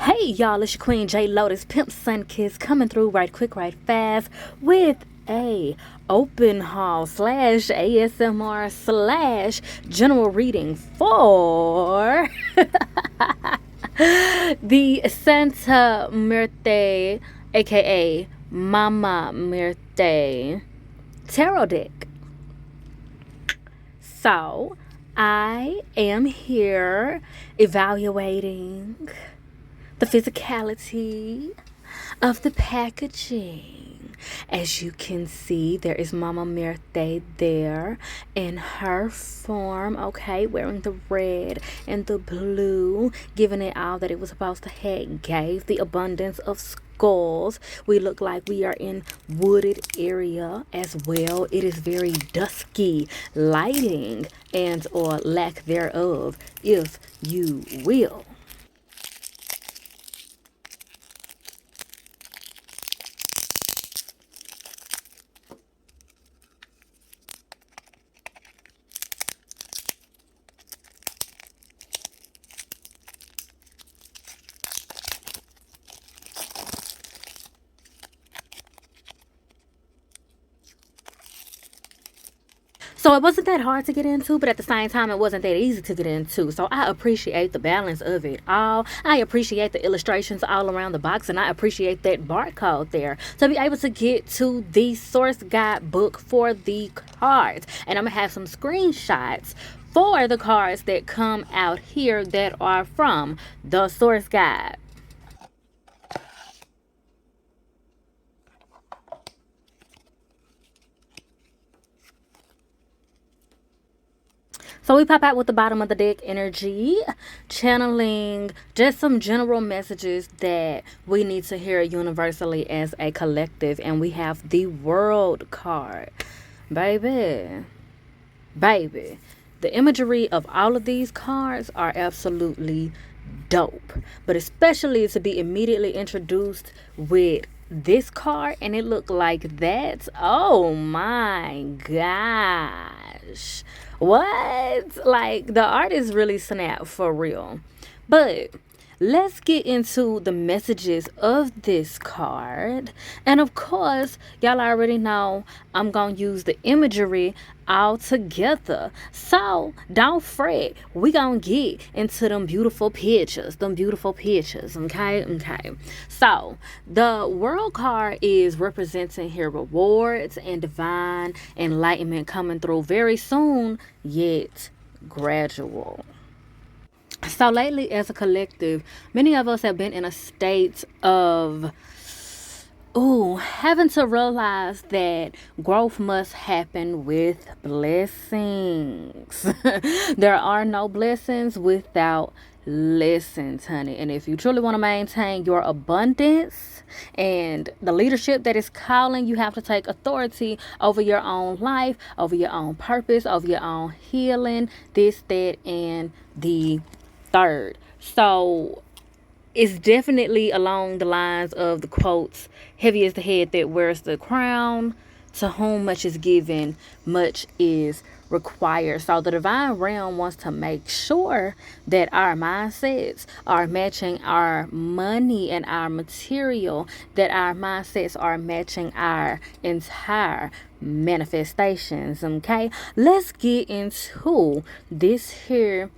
Hey y'all, it's your Queen J Lotus, Pimp Sun Kiss, coming through right quick, right fast with a open haul slash ASMR slash general reading for the Santa Muerté, aka Momma Muerté tarot deck. So I am here evaluating the physicality of the packaging. As you can see, there is Momma Muerté there in her form, okay, wearing the red and the blue, giving it all that it was supposed to have, gave the abundance of skulls. We look like we are in wooded area as well. It is very dusky lighting and or lack thereof, if you will. So it wasn't that hard to get into, but at the same time, it wasn't that easy to get into. So I appreciate the balance of it all. I appreciate the illustrations all around the box, and I appreciate that barcode there to be able to get to the source guide book for the cards. And I'm going to have some screenshots for the cards that come out here that are from the source guide. So we pop out with the bottom of the deck energy, channeling just some general messages that we need to hear universally as a collective. And we have the World card. Baby. The imagery of all of these cards are absolutely dope. But especially to be immediately introduced with this card and it looked like that. Oh my gosh. What? Like, the artist really snapped for real. But let's get into the messages of this card. And of course, y'all already know I'm going to use the imagery all together. So don't fret. We going to get into them beautiful pictures. Okay. So the World card is representing here rewards and divine enlightenment coming through very soon, yet gradual. So lately, as a collective, many of us have been in a state of having to realize that growth must happen with blessings. There are no blessings without lessons, honey. And if you truly want to maintain your abundance and the leadership that is calling, you have to take authority over your own life, over your own purpose, over your own healing, this, that, and the third. So it's definitely along the lines of the quotes, heavy is the head that wears the crown, to whom much is given, much is required. So the divine realm wants to make sure that our mindsets are matching our money and our material, that our mindsets are matching our entire manifestations. Okay, let's get into this here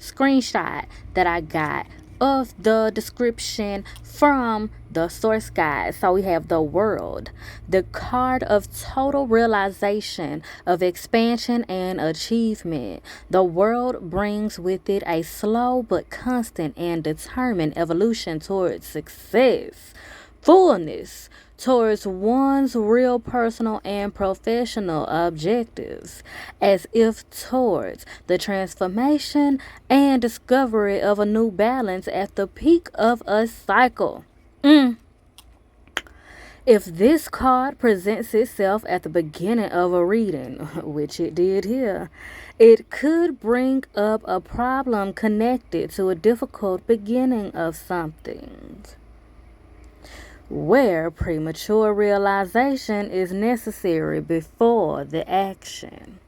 screenshot that I got of the description from the source guide. So we have the World, the card of total realization, of expansion and achievement. The World brings with it a slow but constant and determined evolution towards success, fullness, towards one's real personal and professional objectives, as if towards the transformation and discovery of a new balance at the peak of a cycle. If this card presents itself at the beginning of a reading, which it did here, it could bring up a problem connected to a difficult beginning of something, where premature realization is necessary before the action.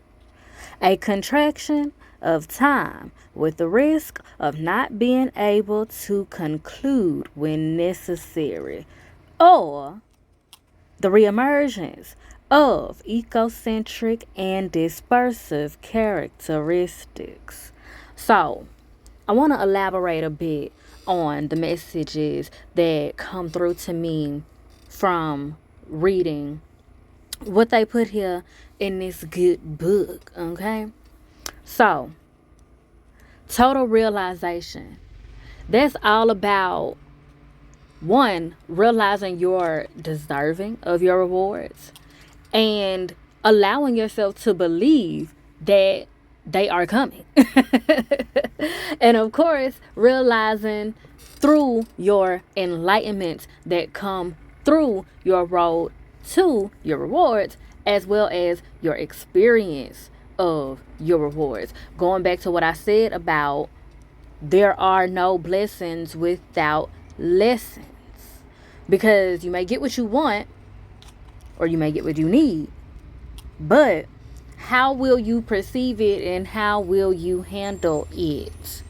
A contraction of time with the risk of not being able to conclude when necessary, or the reemergence of ecocentric and dispersive characteristics. So, I want to elaborate a bit on the messages that come through to me from reading what they put here in this good book, okay? So, total realization. That's all about one, realizing you're deserving of your rewards and allowing yourself to believe that they are coming. And of course, realizing through your enlightenment that come through your road to your rewards, as well as your experience of your rewards. Going back to what I said about there are no blessings without lessons. Because you may get what you want or you may get what you need. But how will you perceive it and how will you handle it?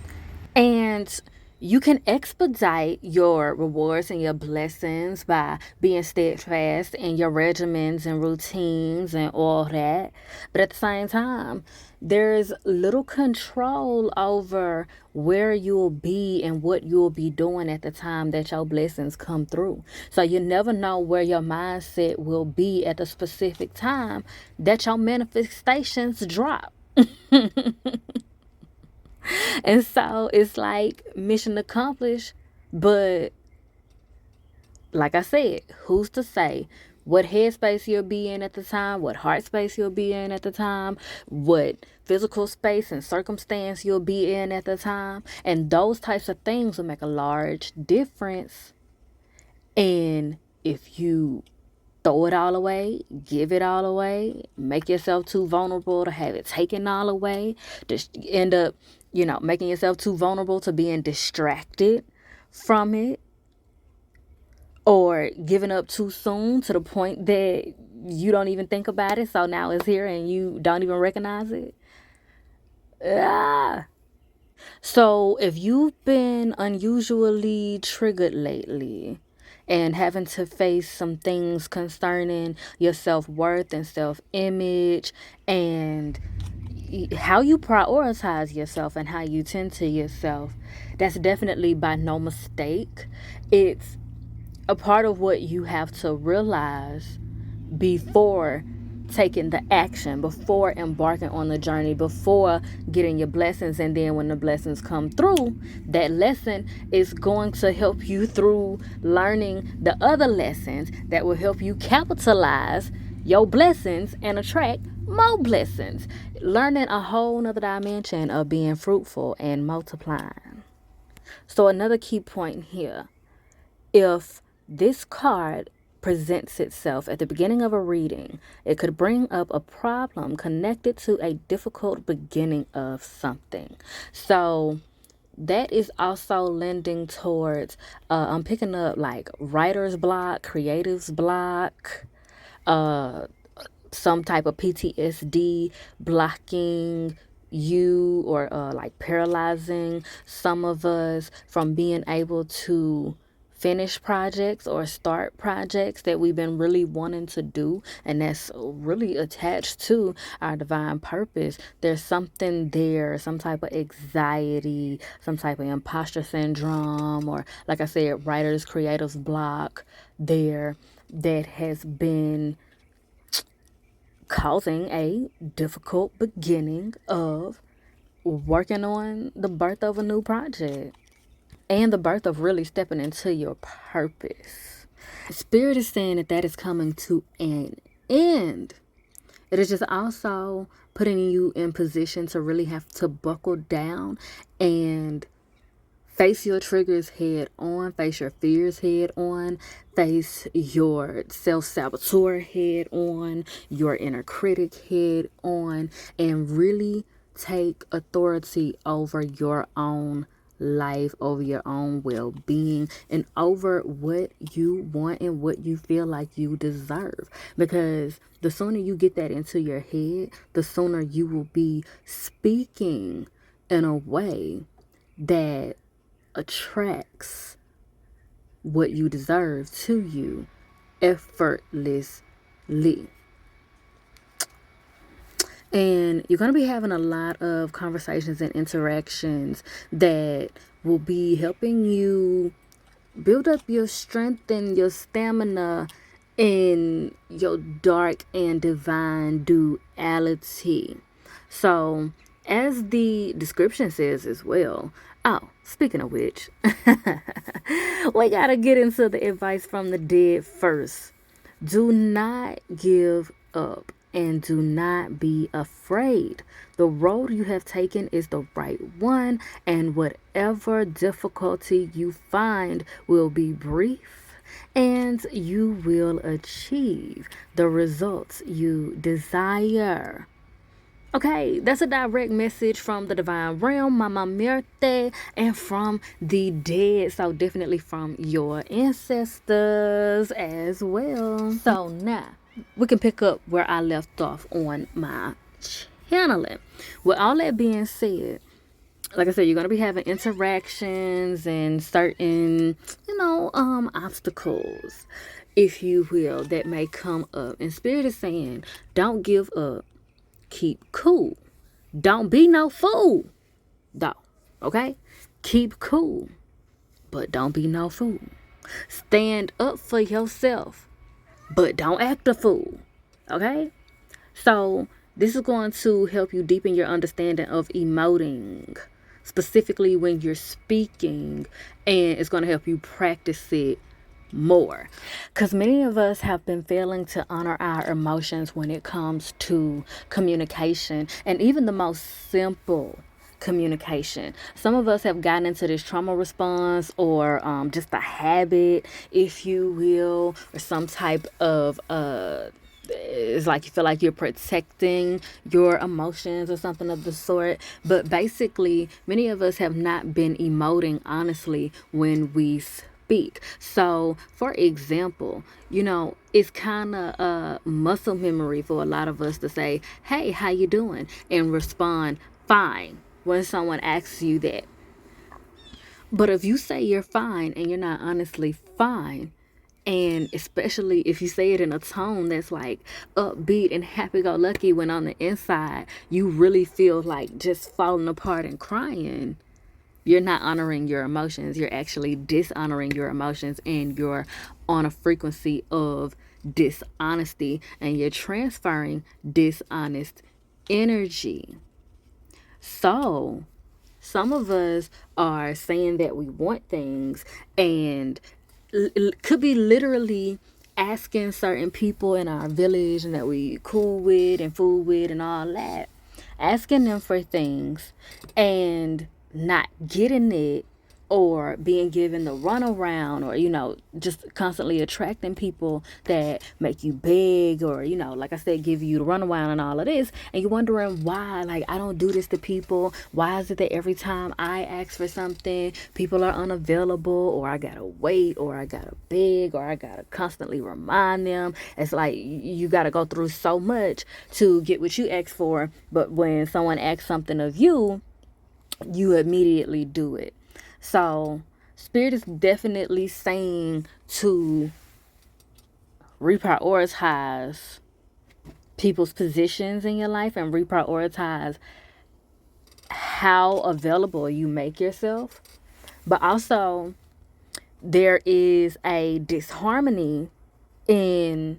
And you can expedite your rewards and your blessings by being steadfast in your regimens and routines and all that. But at the same time, there's little control over where you'll be and what you'll be doing at the time that your blessings come through. So you never know where your mindset will be at the specific time that your manifestations drop. And so it's like mission accomplished. But like I said, who's to say what headspace you'll be in at the time, what heart space you'll be in at the time, what physical space and circumstance you'll be in at the time. And those types of things will make a large difference. And if you throw it all away, give it all away, make yourself too vulnerable to have it taken all away, just end up, making yourself too vulnerable to being distracted from it, or giving up too soon to the point that you don't even think about it. So now it's here and you don't even recognize it. Ah. So if you've been unusually triggered lately and having to face some things concerning your self-worth and self-image and how you prioritize yourself and how you tend to yourself, that's definitely by no mistake. It's a part of what you have to realize before taking the action, before embarking on the journey, before getting your blessings. And then when the blessings come through, that lesson is going to help you through learning the other lessons that will help you capitalize your blessings and attract more blessings, learning a whole nother dimension of being fruitful and multiplying. So another key point here, if this card presents itself at the beginning of a reading, it could bring up a problem connected to a difficult beginning of something. So that is also lending towards, I'm picking up like writer's block, creative's block, some type of PTSD blocking you, or like paralyzing some of us from being able to finish projects or start projects that we've been really wanting to do, and that's really attached to our divine purpose. There's something there, some type of anxiety, some type of imposter syndrome, or like I said, writer's creative's block there that has been causing a difficult beginning of working on the birth of a new project and the birth of really stepping into your purpose. Spirit is saying that is coming to an end. It is just also putting you in position to really have to buckle down and face your triggers head on, face your fears head on, face your self-saboteur head on, your inner critic head on, and really take authority over your own life, over your own well-being, and over what you want and what you feel like you deserve. Because the sooner you get that into your head, the sooner you will be speaking in a way that attracts what you deserve to you effortlessly. And you're going to be having a lot of conversations and interactions that will be helping you build up your strength and your stamina in your dark and divine duality. So, as the description says as well, oh, speaking of which, we got to get into the advice from the dead first. Do not give up and do not be afraid. The road you have taken is the right one, and whatever difficulty you find will be brief, and you will achieve the results you desire. Okay, that's a direct message from the divine realm, Momma Muerté, and from the dead. So definitely from your ancestors as well. So now we can pick up where I left off on my channeling. With all that being said, like I said, you're going to be having interactions and certain, obstacles, if you will, that may come up. And Spirit is saying, don't give up. Keep cool. Don't be no fool, though. Okay? Keep cool, but don't be no fool. Stand up for yourself, but don't act a fool. Okay? So, this is going to help you deepen your understanding of emoting, specifically when you're speaking, and it's going to help you practice it more, because many of us have been failing to honor our emotions when it comes to communication, and even the most simple communication. Some of us have gotten into this trauma response, or just a habit, if you will, or some type of it's like you feel like you're protecting your emotions or something of the sort. But basically, many of us have not been emoting honestly when we speak. So, for example, it's kind of a muscle memory for a lot of us to say, "Hey, how you doing?" and respond, "Fine," when someone asks you that. But if you say you're fine and you're not honestly fine, and especially if you say it in a tone that's like upbeat and happy-go-lucky, when on the inside you really feel like just falling apart and crying, you're not honoring your emotions. You're actually dishonoring your emotions, and you're on a frequency of dishonesty, and you're transferring dishonest energy. So, some of us are saying that we want things, and could be literally asking certain people in our village and that we cool with and fool with and all that, asking them for things and not getting it, or being given the runaround, or just constantly attracting people that make you beg, or like I said, give you the runaround and all of this, and you're wondering why, like, I don't do this to people. Why is it that every time I ask for something, people are unavailable, or I gotta wait, or I gotta beg, or I gotta constantly remind them? It's like you gotta go through so much to get what you ask for, but when someone asks something of you, you immediately do it. So, Spirit is definitely saying to reprioritize people's positions in your life and reprioritize how available you make yourself. But also, there is a disharmony in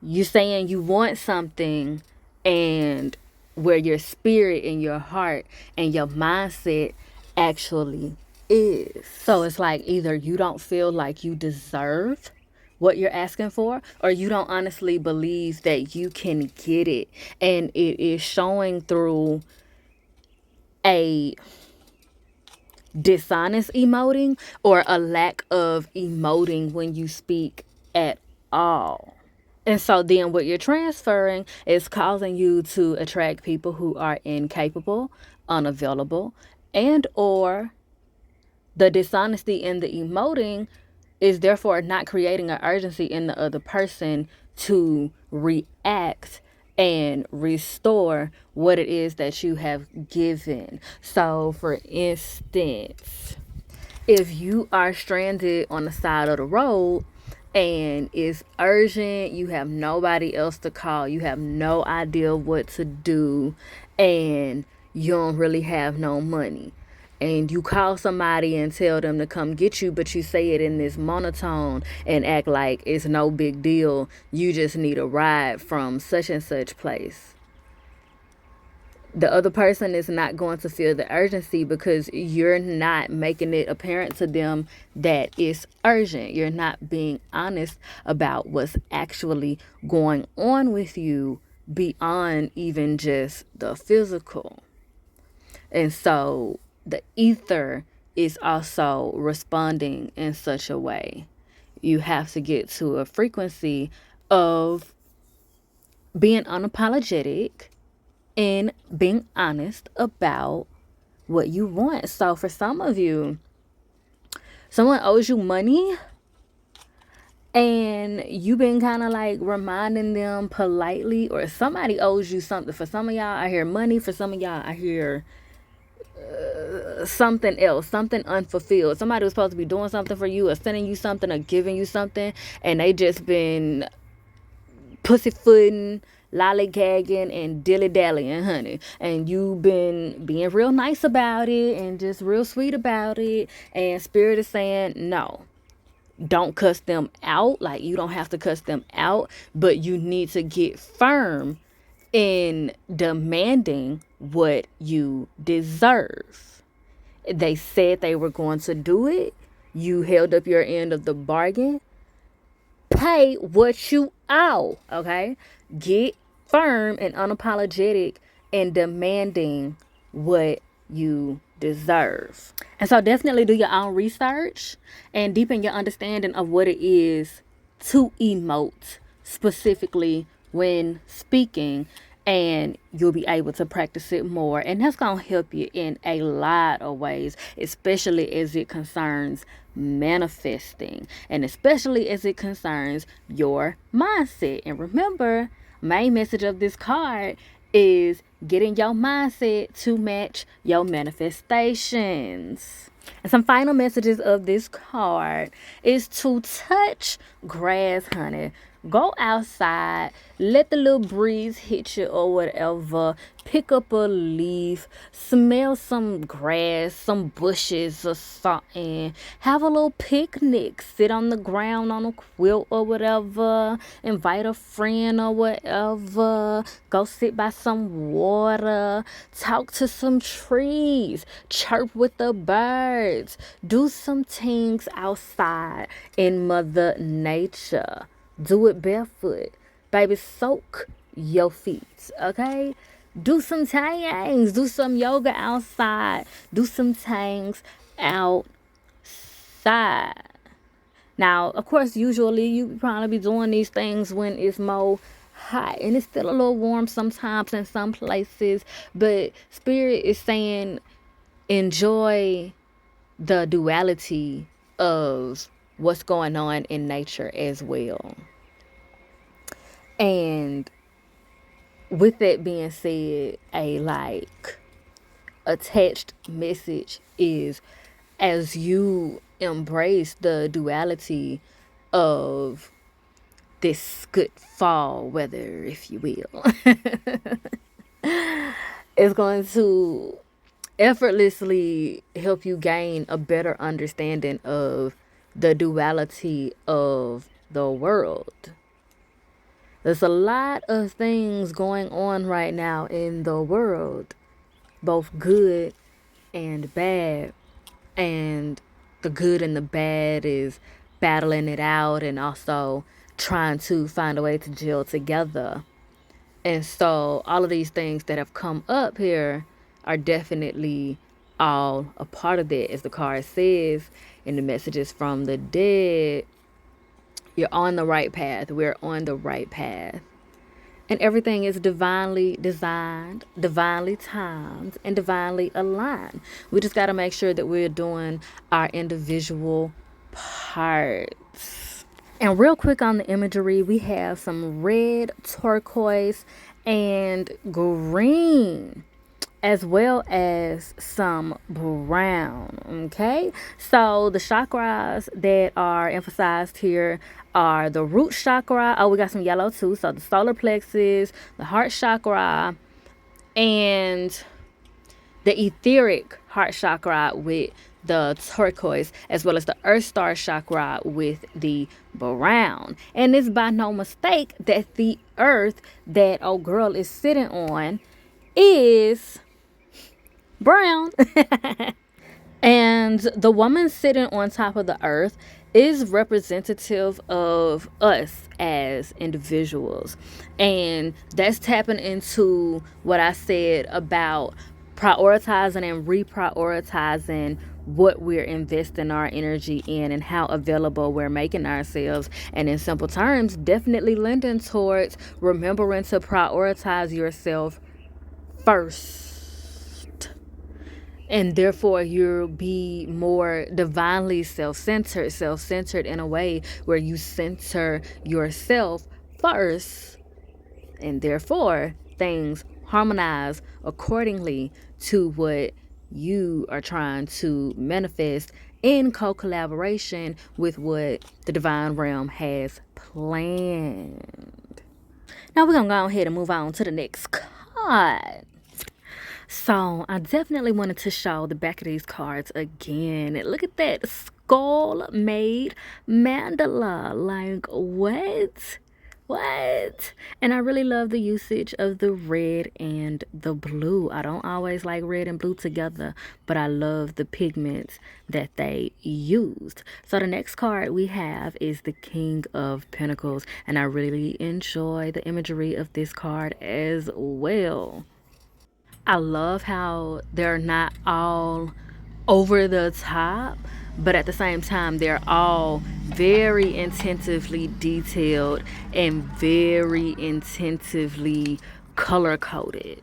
you saying you want something and where your spirit and your heart and your mindset actually is. So it's like either you don't feel like you deserve what you're asking for, or you don't honestly believe that you can get it. And it is showing through a dishonest emoting, or a lack of emoting when you speak at all. And so then what you're transferring is causing you to attract people who are incapable, unavailable, and or The dishonesty in the emoting is therefore not creating an urgency in the other person to react and restore what it is that you have given. So, for instance, if you are stranded on the side of the road and it's urgent, you have nobody else to call, you have no idea what to do, and you don't really have no money, and you call somebody and tell them to come get you, but you say it in this monotone and act like it's no big deal, you just need a ride from such and such place, the other person is not going to feel the urgency because you're not making it apparent to them that it's urgent. You're not being honest about what's actually going on with you beyond even just the physical. And so the ether is also responding in such a way. You have to get to a frequency of being unapologetic and being honest about what you want. So for some of you, someone owes you money and you've been kind of like reminding them politely, or somebody owes you something. For some of y'all, I hear money. For some of y'all, I hear something else, something unfulfilled. Somebody was supposed to be doing something for you or sending you something or giving you something, and they just been pussyfooting, lollygagging, and dilly-dallying, honey. And you've been being real nice about it and just real sweet about it. And Spirit is saying, no, don't cuss them out. Like, you don't have to cuss them out, but you need to get firm in demanding what you deserve. They said they were going to do it. You held up your end of the bargain. Pay what you owe, okay? Get firm and unapologetic in demanding what you deserve. And so definitely do your own research and deepen your understanding of what it is to emote specifically when speaking, and you'll be able to practice it more. And that's going to help you in a lot of ways, especially as it concerns manifesting and especially as it concerns your mindset. And remember, main message of this card is getting your mindset to match your manifestations. And some final messages of this card is to touch grass, honey. Go outside, let the little breeze hit you or whatever. Pick up a leaf, smell some grass, some bushes or something. Have a little picnic, sit on the ground on a quilt or whatever. Invite a friend or whatever. Go sit by some water. Talk to some trees. Chirp with the birds. Do some things outside in Mother Nature. Do it barefoot. Baby, soak your feet, okay? Do some things. Do some yoga outside. Do some things outside. Now, of course, usually you probably be doing these things when it's more hot. And it's still a little warm sometimes in some places. But Spirit is saying enjoy the duality of what's going on in nature as well. And with that being said, a attached message is, as you embrace the duality of this good fall weather, if you will, it's going to effortlessly help you gain a better understanding of the duality of the world. There's a lot of things going on right now in the world, both good and bad. And the good and the bad is battling it out and also trying to find a way to gel together. And so all of these things that have come up here are definitely all a part of that. As the card says in the messages from the dead, you're on the right path. We're on the right path. And everything is divinely designed, divinely timed, and divinely aligned. We just got to make sure that we're doing our individual parts. And real quick on the imagery, we have some red, turquoise, and green, as well as some brown. Okay, so the chakras that are emphasized here are the root chakra. Oh, we got some yellow too. So the solar plexus, the heart chakra, and the etheric heart chakra with the turquoise, as well as the earth star chakra with the brown. And it's by no mistake that the earth that old girl is sitting on is brown. And the woman sitting on top of the earth is representative of us as individuals. And that's tapping into what I said about prioritizing and reprioritizing what we're investing our energy in and how available we're making ourselves. And in simple terms, definitely lending towards remembering to prioritize yourself first, and therefore you'll be more divinely self-centered in a way where you center yourself first, and therefore things harmonize accordingly to what you are trying to manifest in co-collaboration with what the divine realm has planned. Now we're gonna go ahead and move on to the next card. So I definitely wanted to show the back of these cards again. Look at that skull made mandala. Like, what? What? And I really love the usage of the red and the blue. I don't always like red and blue together, but I love the pigments that they used. So the next card we have is the King of Pentacles, and I really enjoy the imagery of this card as well. I love how they're not all over the top, but at the same time, they're all very intentively detailed and very intentively color coded.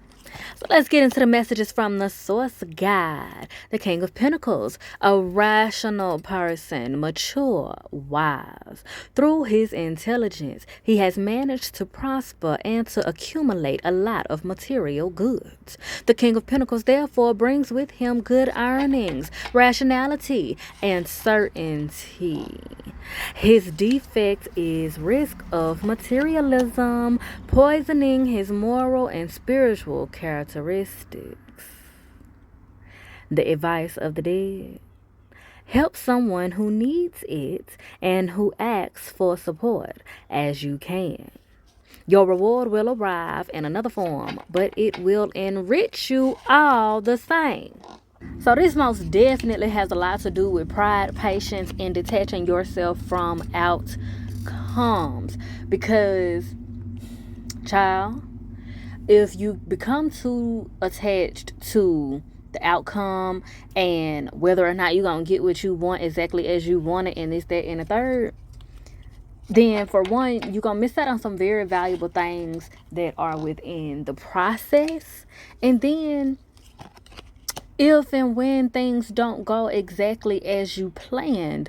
So let's get into the messages from the source guide. The King of Pentacles, a rational person, mature, wise. Through his intelligence, he has managed to prosper and to accumulate a lot of material goods. The King of Pentacles therefore brings with him good earnings, rationality, and certainty. His defect is risk of materialism, poisoning his moral and spiritual characteristics. The advice of the dead: help someone who needs it and who asks for support as you can. Your reward will arrive in another form, but it will enrich you all the same. So this most definitely has a lot to do with pride, patience, and detaching yourself from outcomes. Because, child, if you become too attached to the outcome and whether or not you're going to get what you want exactly as you want it and this, that, and the third, then for one, you're going to miss out on some very valuable things that are within the process. And then if and when things don't go exactly as you planned,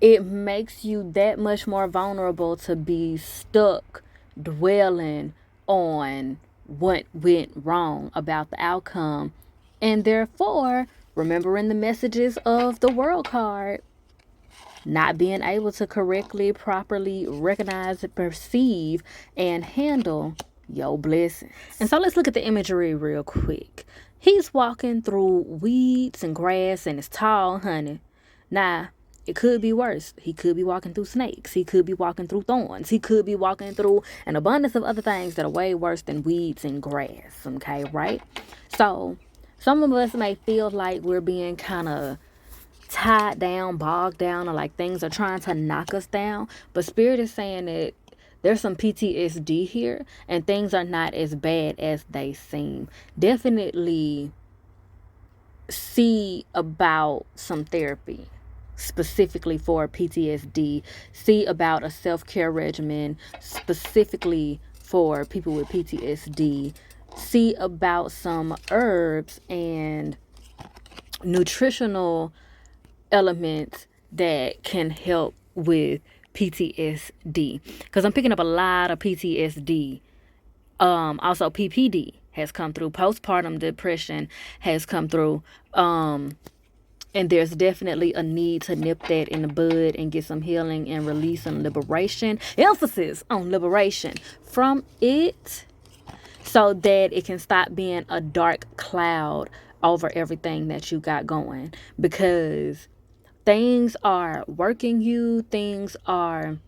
it makes you that much more vulnerable to be stuck dwelling on what went wrong about the outcome. And therefore, remembering the messages of the World card, not being able to correctly, properly recognize, perceive, and handle your blessings. And so let's look at the imagery real quick. He's walking through weeds and grass and it's tall, honey. Now, it could be worse. He could be walking through snakes. He could be walking through thorns. He could be walking through an abundance of other things that are way worse than weeds and grass. Okay, right? So, some of us may feel like we're being kind of tied down, bogged down, or like things are trying to knock us down. But Spirit is saying that there's some PTSD here and things are not as bad as they seem. Definitely see about some therapy specifically for PTSD. See about a self-care regimen specifically for people with PTSD, see about some herbs and nutritional elements that can help with PTSD, because I'm picking up a lot of PTSD. Also PPD has come through, postpartum depression has come through, and there's definitely a need to nip that in the bud and get some healing and release and liberation, emphasis on liberation from it, so that it can stop being a dark cloud over everything that you got going. Because things are things are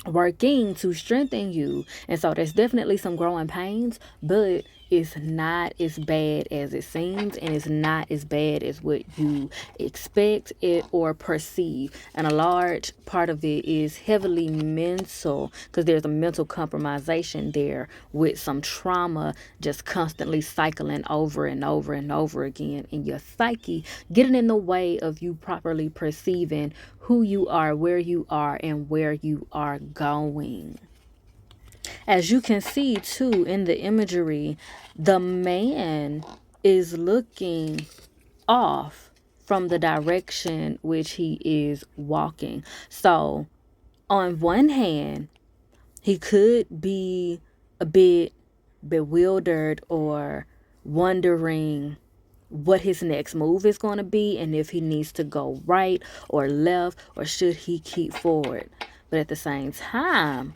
working to strengthen you. And so there's definitely some growing pains, but it's not as bad as it seems, and it's not as bad as what you expect it or perceive. And a large part of it is heavily mental, because there's a mental compromisation there with some trauma just constantly cycling over and over and over again in your psyche, getting in the way of you properly perceiving who you are, where you are, and where you are going. As you can see too in the imagery, the man is looking off from the direction which he is walking. So on one hand, he could be a bit bewildered or wondering what his next move is going to be, and if he needs to go right or left, or should he keep forward. But at the same time,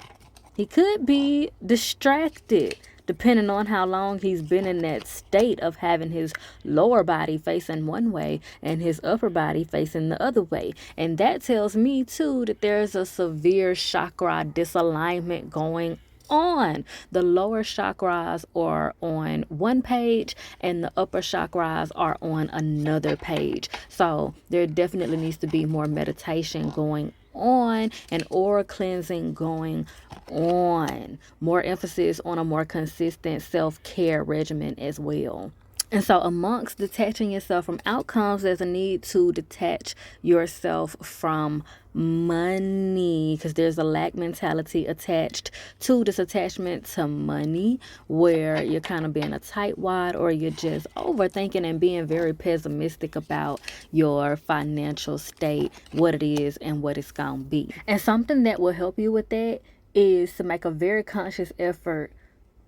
he could be distracted, depending on how long he's been in that state of having his lower body facing one way and his upper body facing the other way. And that tells me too that there's a severe chakra disalignment going on. The lower chakras are on one page and the upper chakras are on another page. So there definitely needs to be more meditation going on and aura cleansing going on. More emphasis on a more consistent self-care regimen as well. And so amongst detaching yourself from outcomes, there's a need to detach yourself from money, because there's a lack mentality attached to this attachment to money, where you're kind of being a tightwad, or you're just overthinking and being very pessimistic about your financial state, what it is and what it's gonna be. And something that will help you with that is to make a very conscious effort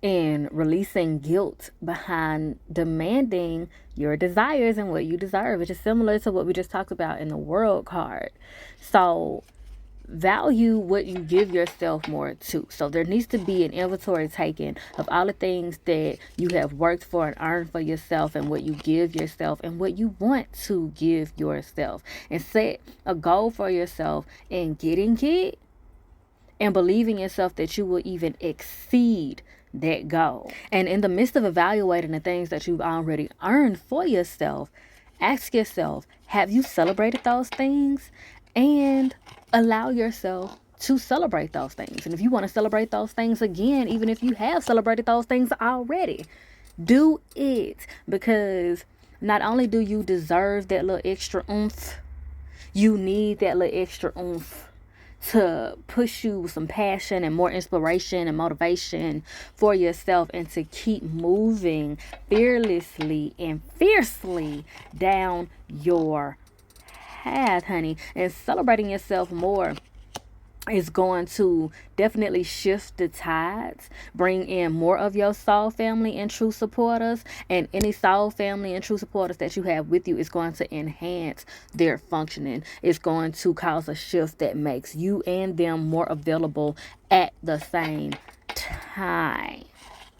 in releasing guilt behind demanding your desires and what you deserve, which is similar to what we just talked about in the world card. So value what you give yourself more to. So there needs to be an inventory taken of all the things that you have worked for and earned for yourself, and what you give yourself and what you want to give yourself, and set a goal for yourself in getting it, and believing yourself that you will even exceed that goal. And in the midst of evaluating the things that you've already earned for yourself, ask yourself, have you celebrated those things? And allow yourself to celebrate those things. And if you want to celebrate those things again, even if you have celebrated those things already, do it. Because not only do you deserve that little extra oomph, you need that little extra oomph to push you with some passion and more inspiration and motivation for yourself, and to keep moving fearlessly and fiercely down your path, honey. And celebrating yourself more is going to definitely shift the tides, bring in more of your soul family and true supporters, and any soul family and true supporters that you have with you is going to enhance their functioning. It's going to cause a shift that makes you and them more available at the same time.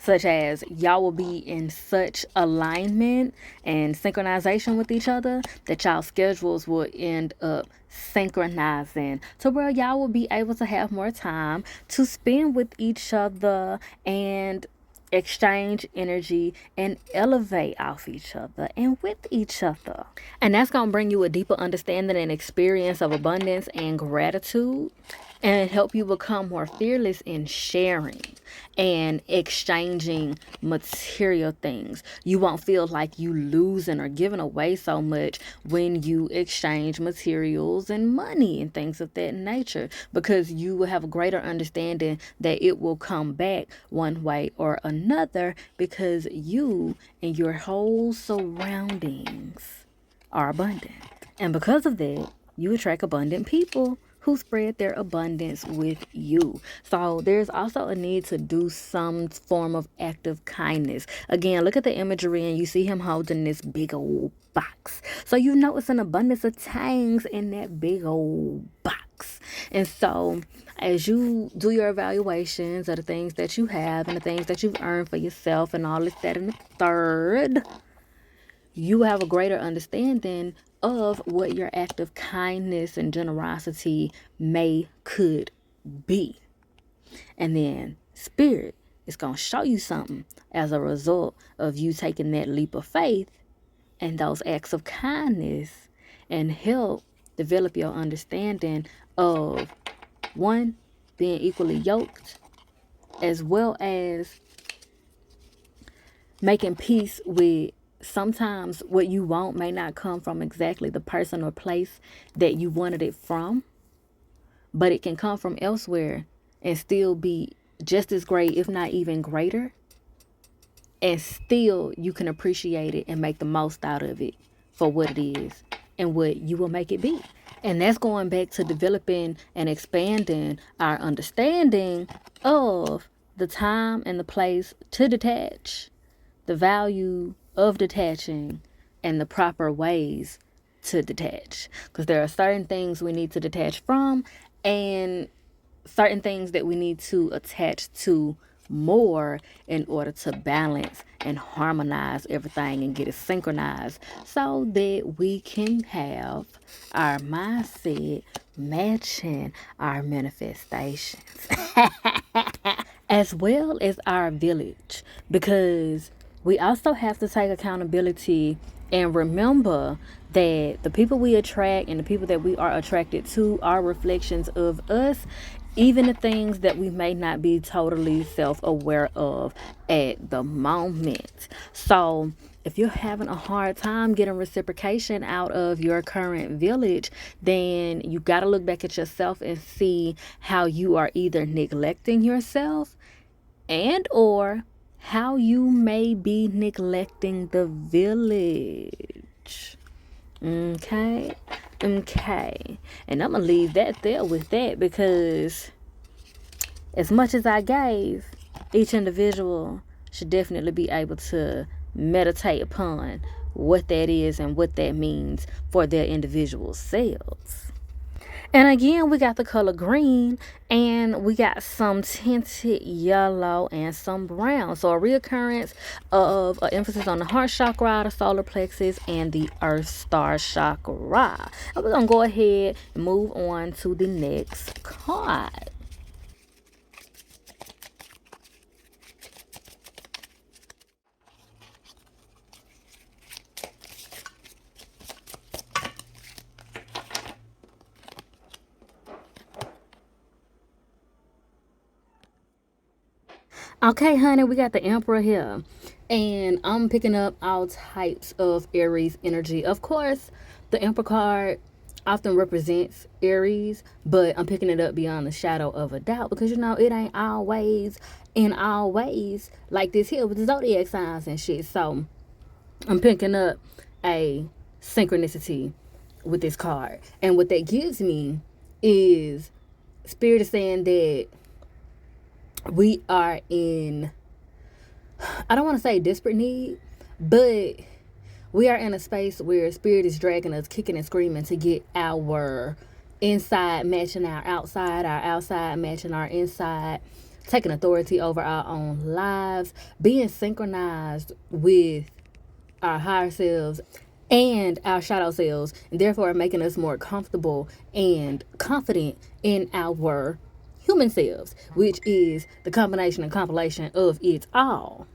Such as y'all will be in such alignment and synchronization with each other that y'all schedules will end up synchronizing, to where y'all will be able to have more time to spend with each other and exchange energy and elevate off each other and with each other. And that's going to bring you a deeper understanding and experience of abundance and gratitude. and help you become more fearless in sharing and exchanging material things. You won't feel like you losing or giving away so much when you exchange materials and money and things of that nature, because you will have a greater understanding that it will come back one way or another, because you and your whole surroundings are abundant. And because of that, you attract abundant people who spread their abundance with you. So there's also a need to do some form of act of kindness. Again, look at the imagery and you see him holding this big old box. So you know it's an abundance of things in that big old box. And so as you do your evaluations of the things that you have and the things that you've earned for yourself and all this, that, and the third, you have a greater understanding of what your act of kindness and generosity could be. And then spirit is going to show you something as a result of you taking that leap of faith and those acts of kindness, and help develop your understanding of, one, being equally yoked, as well as making peace with sometimes what you want may not come from exactly the person or place that you wanted it from, but it can come from elsewhere and still be just as great, if not even greater. And still you can appreciate it and make the most out of it for what it is and what you will make it be. And that's going back to developing and expanding our understanding of the time and the place to detach, the value of detaching, and the proper ways to detach. Because there are certain things we need to detach from and certain things that we need to attach to more in order to balance and harmonize everything and get it synchronized so that we can have our mindset matching our manifestations. As well as our village, because we also have to take accountability and remember that the people we attract and the people that we are attracted to are reflections of us, even the things that we may not be totally self-aware of at the moment. So if you're having a hard time getting reciprocation out of your current village, then you got to look back at yourself and see how you are either neglecting yourself and or how you may be neglecting the village. Okay. And I'm gonna leave that there with that, because as much as I gave, each individual should definitely be able to meditate upon what that is and what that means for their individual selves. And again, we got the color green, and we got some tinted yellow and some brown. So a reoccurrence of an emphasis on the heart chakra, the solar plexus, and the earth star chakra. And we're going to go ahead and move on to the next card. Okay, honey, we got the Emperor here. And I'm picking up all types of Aries energy. Of course, the Emperor card often represents Aries, but I'm picking it up beyond the shadow of a doubt, because it ain't always in all ways like this here with the zodiac signs and shit. So I'm picking up a synchronicity with this card. And what that gives me is Spirit is saying that we are in, I don't want to say desperate need, but we are in a space where Spirit is dragging us kicking and screaming to get our inside matching our outside matching our inside, taking authority over our own lives, being synchronized with our higher selves and our shadow selves, and therefore making us more comfortable and confident in our human selves, which is the combination and compilation of it all.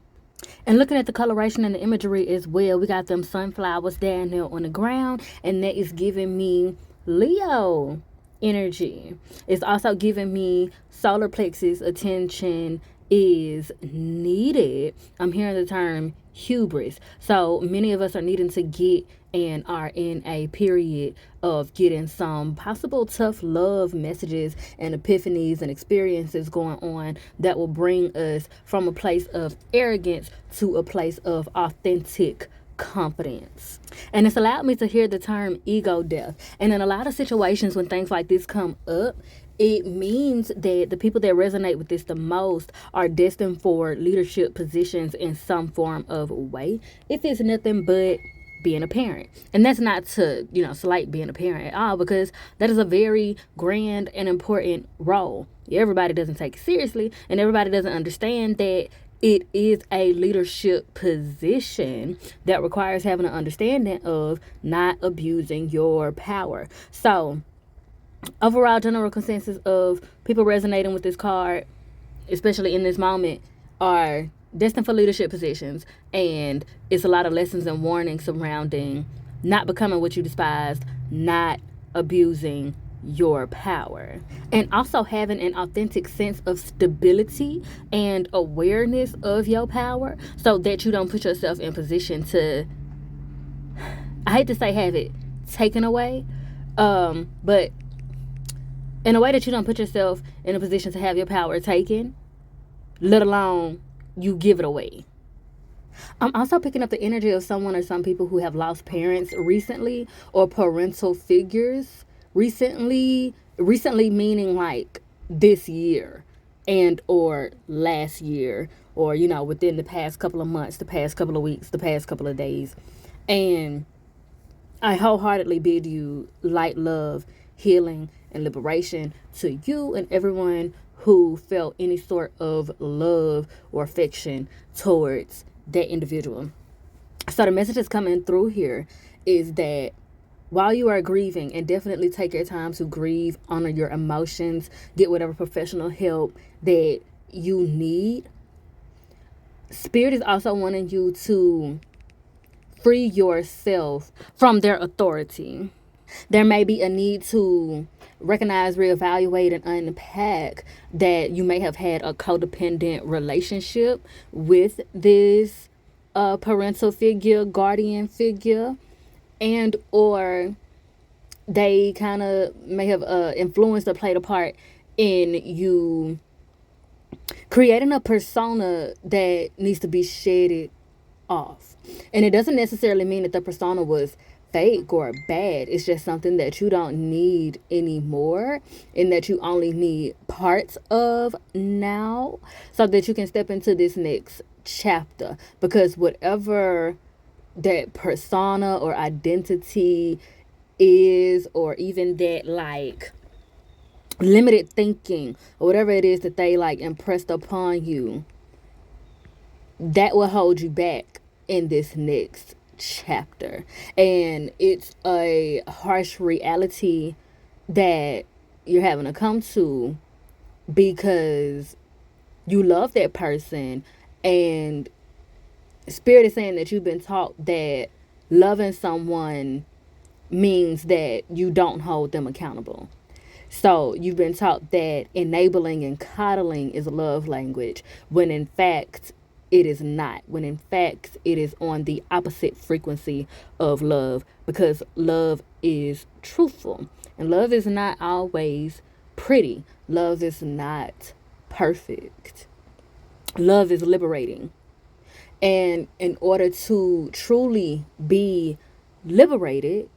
And looking at the coloration and the imagery as well, we got them sunflowers down there on the ground, and that is giving me Leo energy. It's also giving me solar plexus attention is needed. I'm hearing the term hubris. So many of us are needing to get and are in a period of getting some possible tough love messages and epiphanies and experiences going on that will bring us from a place of arrogance to a place of authentic confidence. And it's allowed me to hear the term ego death. And in a lot of situations when things like this come up, it means that the people that resonate with this the most are destined for leadership positions in some form of way. If it's nothing but being a parent. And that's not to, slight being a parent at all, because that is a very grand and important role. Everybody doesn't take it seriously, and everybody doesn't understand that it is a leadership position that requires having an understanding of not abusing your power. So, overall general consensus of people resonating with this card, especially in this moment, are destined for leadership positions, and it's a lot of lessons and warnings surrounding not becoming what you despise, not abusing your power, and also having an authentic sense of stability and awareness of your power so that you don't put yourself in position to, I hate to say, have it taken away, but in a way that you don't put yourself in a position to have your power taken, let alone you give it away. I'm also picking up the energy of someone or some people who have lost parents recently or parental figures recently. Recently meaning like this year and or last year, or within the past couple of months, the past couple of weeks, the past couple of days. And I wholeheartedly bid you light, love, healing, and liberation to you and everyone who felt any sort of love or affection towards that individual. So the message that's coming through here is that while you are grieving, and definitely take your time to grieve, honor your emotions, get whatever professional help that you need, Spirit is also wanting you to free yourself from their authority. There may be a need to recognize, reevaluate, and unpack that you may have had a codependent relationship with this parental figure, guardian figure, and or they kind of may have influenced or played a part in you creating a persona that needs to be shedded off. And it doesn't necessarily mean that the persona was fake or bad. It's just something that you don't need anymore, and that you only need parts of now so that you can step into this next chapter. Because whatever that persona or identity is, or even that like limited thinking or whatever it is that they like impressed upon you, that will hold you back in this next chapter. And it's a harsh reality that you're having to come to, because you love that person, and Spirit is saying that you've been taught that loving someone means that you don't hold them accountable. So you've been taught that enabling and coddling is a love language, when in fact it is not. When in fact it is on the opposite frequency of love, because love is truthful. And love is not always pretty. Love is not perfect. Love is liberating. And in order to truly be liberated,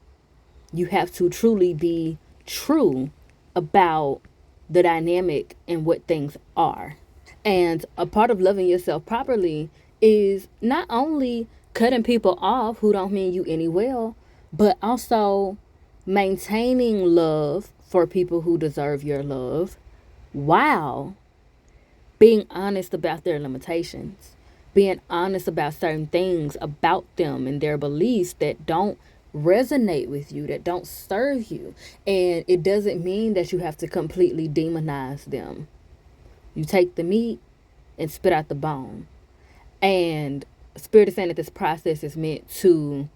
you have to truly be true about the dynamic and what things are. And a part of loving yourself properly is not only cutting people off who don't mean you any well, but also maintaining love for people who deserve your love, while being honest about their limitations, being honest about certain things about them and their beliefs that don't resonate with you, that don't serve you. And it doesn't mean that you have to completely demonize them. You take the meat and spit out the bone. And Spirit is saying that this process is meant to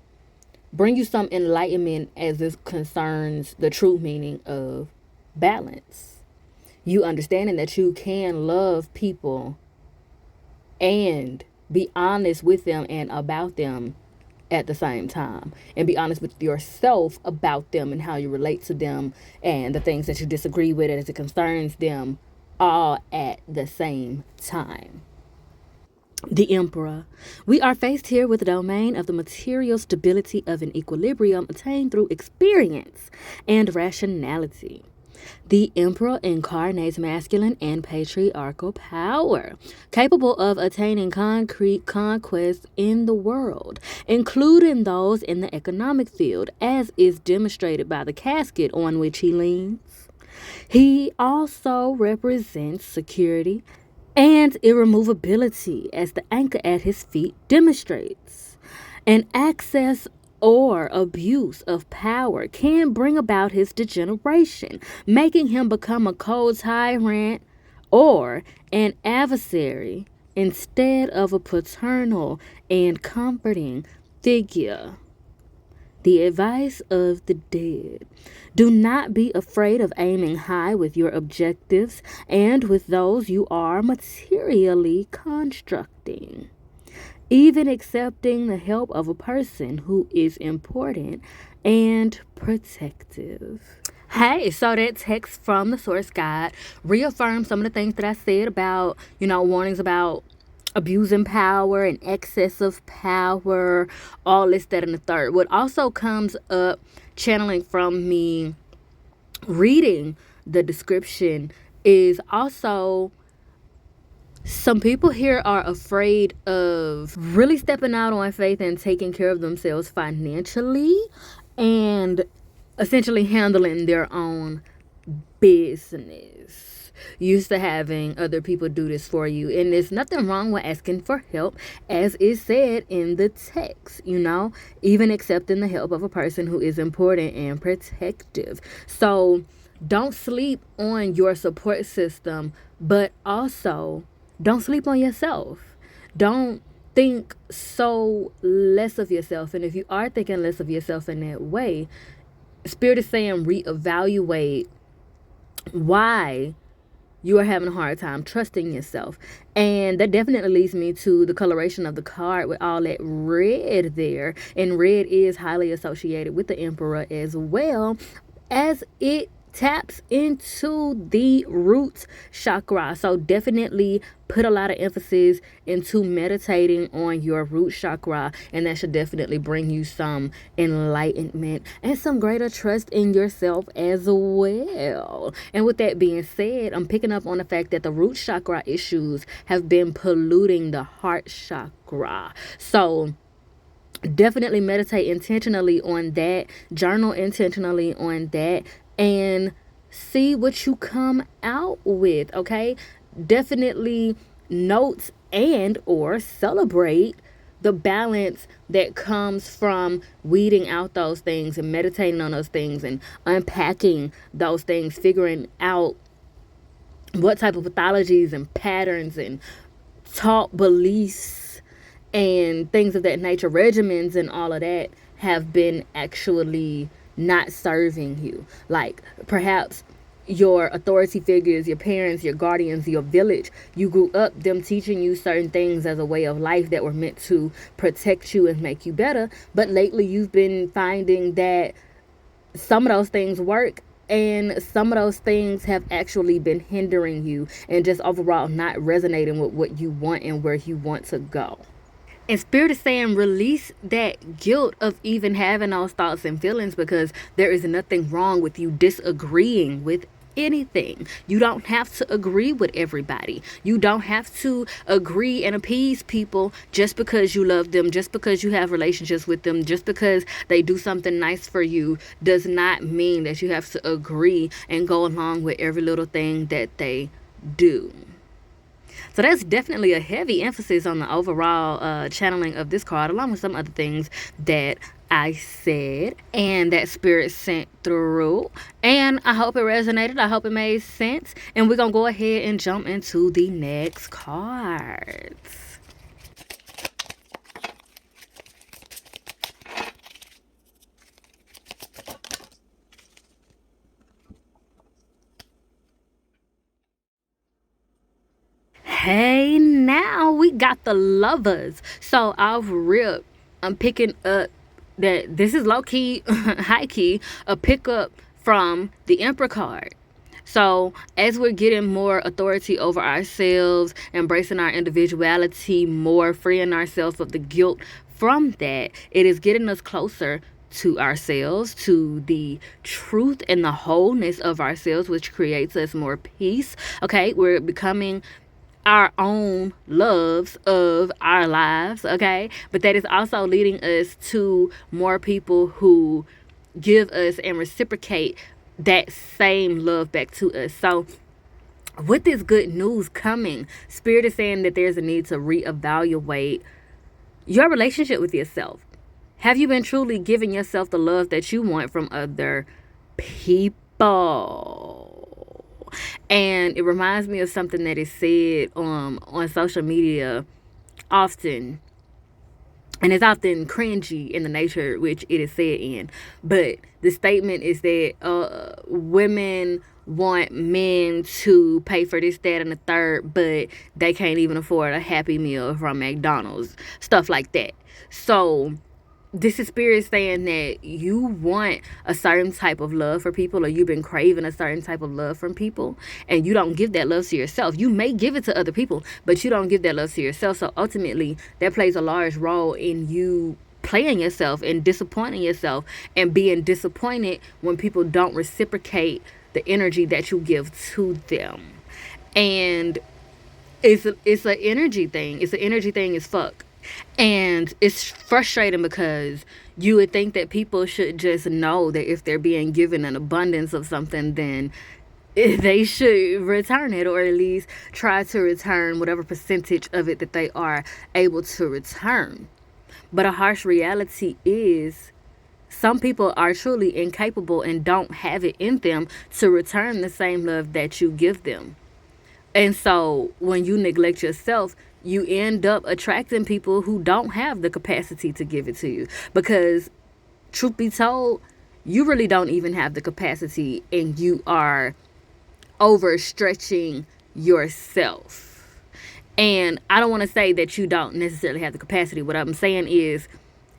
bring you some enlightenment as this concerns the true meaning of balance. You understanding that you can love people and be honest with them and about them at the same time, and be honest with yourself about them and how you relate to them and the things that you disagree with as it concerns them, all at the same time. The Emperor. We are faced here with the domain of the material stability of an equilibrium attained through experience and rationality. The Emperor incarnates masculine and patriarchal power, capable of attaining concrete conquests in the world, including those in the economic field, as is demonstrated by the casket on which he leans. He also represents security and irremovability, as the anchor at his feet demonstrates. An access or abuse of power can bring about his degeneration, making him become a cold tyrant or an adversary instead of a paternal and comforting figure. The advice of the dead. Do not be afraid of aiming high with your objectives and with those you are materially constructing. Even accepting the help of a person who is important and protective. Hey, so that text from the source guide reaffirms some of the things that I said about, warnings about abusing power and excess of power, all this, that, and the third. What also comes up channeling from me reading the description is also some people here are afraid of really stepping out on faith and taking care of themselves financially and essentially handling their own business. Used to having other people do this for you. And there's nothing wrong with asking for help, as is said in the text, even accepting the help of a person who is important and protective. So don't sleep on your support system, but also don't sleep on yourself. Don't think so less of yourself. And if you are thinking less of yourself in that way, Spirit is saying reevaluate why you are having a hard time trusting yourself. And that definitely leads me to the coloration of the card with all that red there. And red is highly associated with the Emperor as well, as it taps into the root chakra. So definitely put a lot of emphasis into meditating on your root chakra, and that should definitely bring you some enlightenment and some greater trust in yourself as well. And with that being said, I'm picking up on the fact that the root chakra issues have been polluting the heart chakra. So definitely meditate intentionally on that, journal intentionally on that, and see what you come out with. Okay, definitely note and or celebrate the balance that comes from weeding out those things and meditating on those things and unpacking those things, figuring out what type of pathologies and patterns and taught beliefs and things of that nature, regimens and all of that, have been actually not serving you. Like perhaps your authority figures, your parents, your guardians, your village, you grew up them teaching you certain things as a way of life that were meant to protect you and make you better. But lately you've been finding that some of those things work and some of those things have actually been hindering you and just overall not resonating with what you want and where you want to go. And Spirit is saying release that guilt of even having those thoughts and feelings, because there is nothing wrong with you disagreeing with anything. You don't have to agree with everybody. You don't have to agree and appease people just because you love them, just because you have relationships with them, just because they do something nice for you does not mean that you have to agree and go along with every little thing that they do. So that's definitely a heavy emphasis on the overall channeling of this card, along with some other things that I said and that Spirit sent through. And I hope it resonated. I hope it made sense. And we're going to go ahead and jump into the next cards. Hey, now we got the lovers. So off rip, I'm picking up that this is low key, high key, a pickup from the Emperor card. So, as we're getting more authority over ourselves, embracing our individuality more, freeing ourselves of the guilt from that, it is getting us closer to ourselves, to the truth and the wholeness of ourselves, which creates us more peace. Okay, we're becoming our own loves of our lives, okay? But that is also leading us to more people who give us and reciprocate that same love back to us. So, with this good news coming, Spirit is saying that there's a need to reevaluate your relationship with yourself. Have you been truly giving yourself the love that you want from other people? And it reminds me of something that is said on social media often, and it's often cringy in the nature which it is said in. But the statement is that women want men to pay for this, that, and the third, but they can't even afford a Happy Meal from McDonald's. Stuff like that. So this is Spirit saying that you want a certain type of love for people, or you've been craving a certain type of love from people, and you don't give that love to yourself. You may give it to other people, but you don't give that love to yourself. So ultimately, that plays a large role in you playing yourself and disappointing yourself and being disappointed when people don't reciprocate the energy that you give to them. And it's an energy thing. It's an energy thing as fuck. And it's frustrating because you would think that people should just know that if they're being given an abundance of something, then they should return it, or at least try to return whatever percentage of it that they are able to return. But a harsh reality is some people are truly incapable and don't have it in them to return the same love that you give them. And so when you neglect yourself, you end up attracting people who don't have the capacity to give it to you. Because, truth be told, you really don't even have the capacity, and you are overstretching yourself. And I don't want to say that you don't necessarily have the capacity. What I'm saying is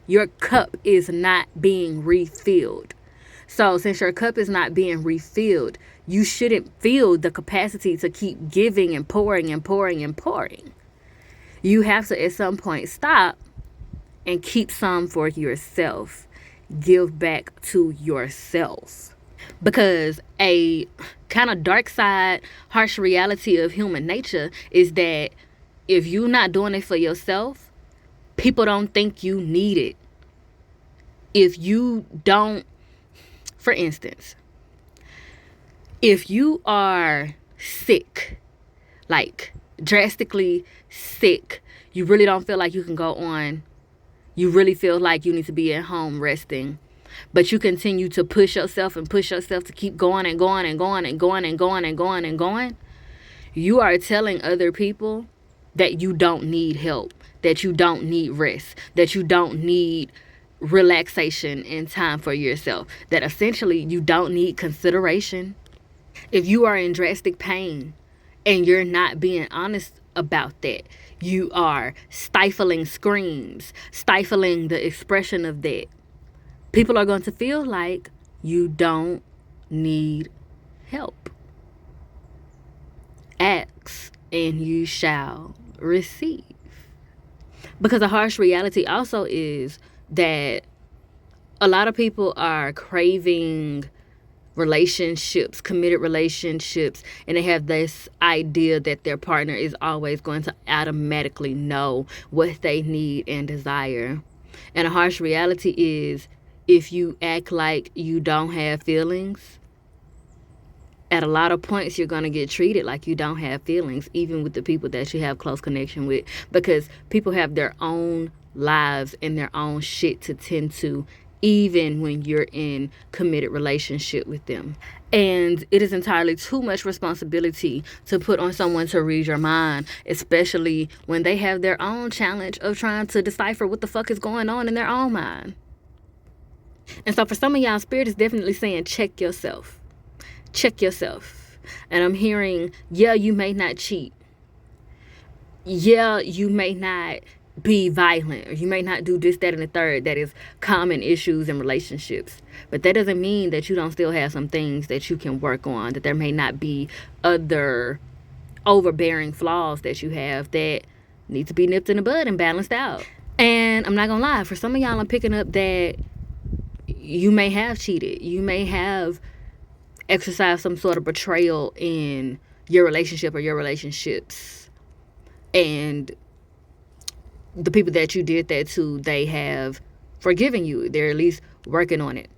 your cup is not being refilled. So since your cup is not being refilled, you shouldn't feel the capacity to keep giving and pouring and pouring and pouring. You have to at some point stop and keep some for yourself. Give back to yourself. Because a kind of dark side, harsh reality of human nature is that if you're not doing it for yourself, people don't think you need it. If you don't, for instance, if you are sick, like drastically sick, you really don't feel like you can go on, you really feel like you need to be at home resting, but you continue to push yourself to keep going and going and going and going and going and going and going, you are telling other people that you don't need help, that you don't need rest, that you don't need relaxation and time for yourself, that essentially you don't need consideration. If you are in drastic pain and you're not being honest about that, you are stifling screams, stifling the expression of that, people are going to feel like you don't need help. Ask and you shall receive. Because a harsh reality also is that a lot of people are craving relationships, committed relationships, and they have this idea that their partner is always going to automatically know what they need and desire. And a harsh reality is if you act like you don't have feelings, at a lot of points you're going to get treated like you don't have feelings, even with the people that you have close connection with, because people have their own lives and their own shit to tend to, even when you're in committed relationship with them. And it is entirely too much responsibility to put on someone to read your mind, especially when they have their own challenge of trying to decipher what the fuck is going on in their own mind. And so for some of y'all, Spirit is definitely saying, check yourself. Check yourself. And I'm hearing, yeah, you may not cheat, yeah, you may not be violent, or you may not do this, that, and the third. That is common issues in relationships. But that doesn't mean that you don't still have some things that you can work on, that there may not be other overbearing flaws that you have that need to be nipped in the bud and balanced out. And I'm not gonna lie, for some of y'all, I'm picking up that you may have cheated. You may have exercised some sort of betrayal in your relationship or your relationships. And the people that you did that to, they have forgiven you. They're at least working on it.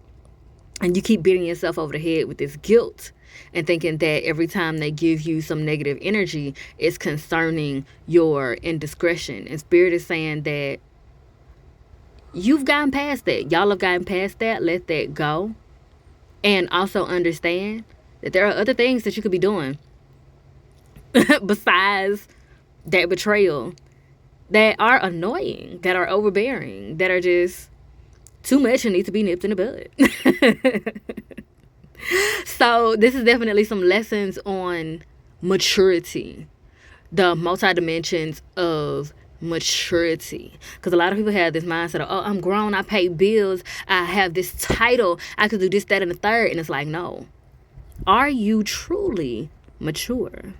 And you keep beating yourself over the head with this guilt and thinking that every time they give you some negative energy, it's concerning your indiscretion. And Spirit is saying that you've gotten past that. Y'all have gotten past that. Let that go. And also understand that there are other things that you could be doing besides that betrayal that are annoying, that are overbearing, that are just too much and need to be nipped in the bud. So this is definitely some lessons on maturity, the multi-dimensions of maturity. Because a lot of people have this mindset of, oh, I'm grown, I pay bills, I have this title, I could do this, that, and the third. And it's like, no. Are you truly mature?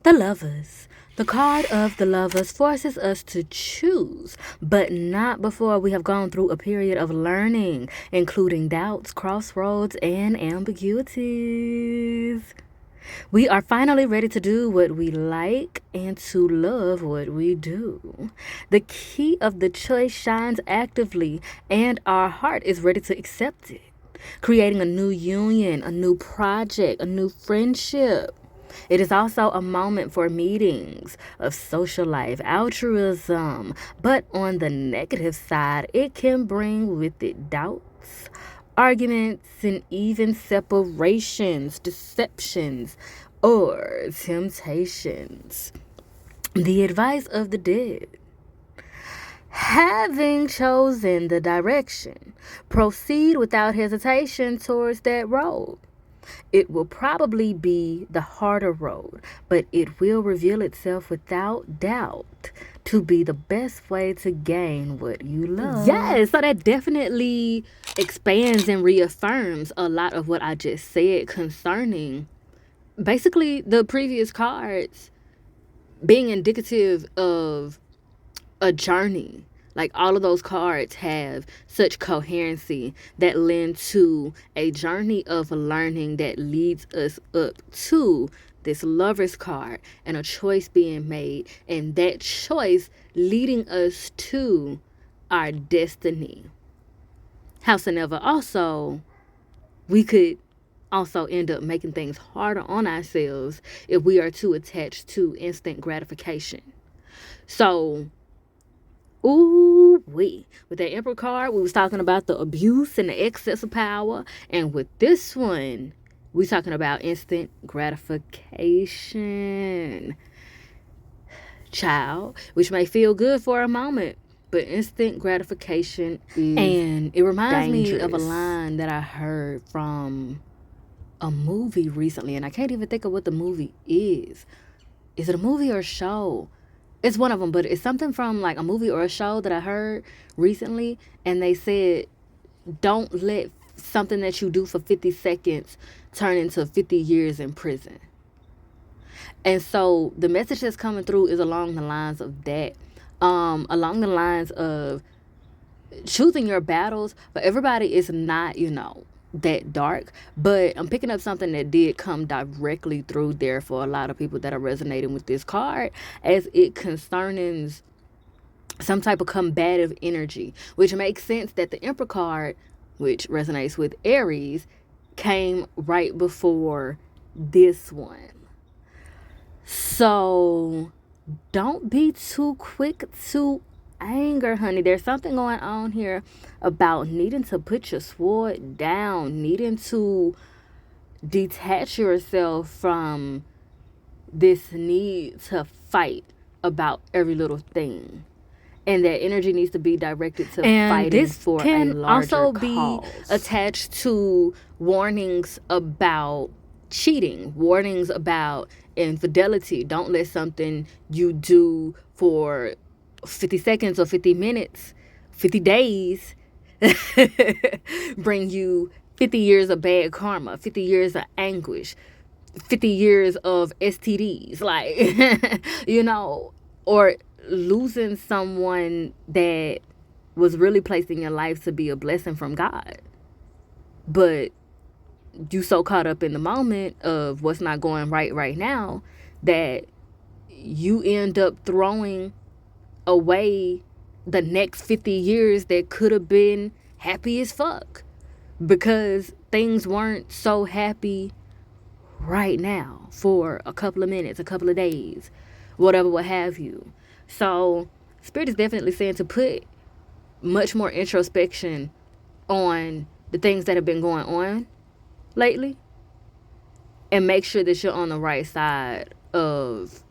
The Lovers. The card of the Lovers forces us to choose, but not before we have gone through a period of learning, including doubts, crossroads, and ambiguities. We are finally ready to do what we like and to love what we do. The key of the choice shines actively, and our heart is ready to accept it, creating a new union, a new project, a new friendship. It is also a moment for meetings of social life, altruism, but on the negative side, it can bring with it doubts, arguments, and even separations, deceptions, or temptations. The advice of the dead. Having chosen the direction, proceed without hesitation towards that road. It will probably be the harder road, but it will reveal itself without doubt to be the best way to gain what you love. Yes, so that definitely expands and reaffirms a lot of what I just said concerning basically the previous cards being indicative of a journey. Like, all of those cards have such coherency that lend to a journey of learning that leads us up to this Lover's card and a choice being made, and that choice leading us to our destiny. Howsoever, also, we could also end up making things harder on ourselves if we are too attached to instant gratification. So, with that Emperor card, we was talking about the abuse and the excess of power. And with this one, we talking about instant gratification. Child, which may feel good for a moment, but instant gratification is and it reminds dangerous. Me of a line that I heard from a movie recently, and I can't even think of what the movie is. Is it a movie or a show? It's one of them, but it's something from like a movie or a show that I heard recently, and they said, don't let something that you do for 50 seconds turn into 50 years in prison. And so the message that's coming through is along the lines of that, along the lines of choosing your battles. But everybody is not, that dark, but I'm picking up something that did come directly through there for a lot of people that are resonating with this card, as it concerns some type of combative energy, which makes sense that the Emperor card, which resonates with Aries, came right before this one. So don't be too quick to anger, honey. There's something going on here about needing to put your sword down, needing to detach yourself from this need to fight about every little thing. And that energy needs to be directed to fighting for a larger cause. And this can also be attached to warnings about cheating, warnings about infidelity. Don't let something you do for 50 seconds or 50 minutes, 50 days, bring you 50 years of bad karma, 50 years of anguish, 50 years of STDs. Like, or losing someone that was really placed in your life to be a blessing from God. But you so caught up in the moment of what's not going right now that you end up throwing away the next 50 years that could have been happy as fuck because things weren't so happy right now for a couple of minutes, a couple of days, whatever, what have you. So Spirit is definitely saying to put much more introspection on the things that have been going on lately and make sure that you're on the right side of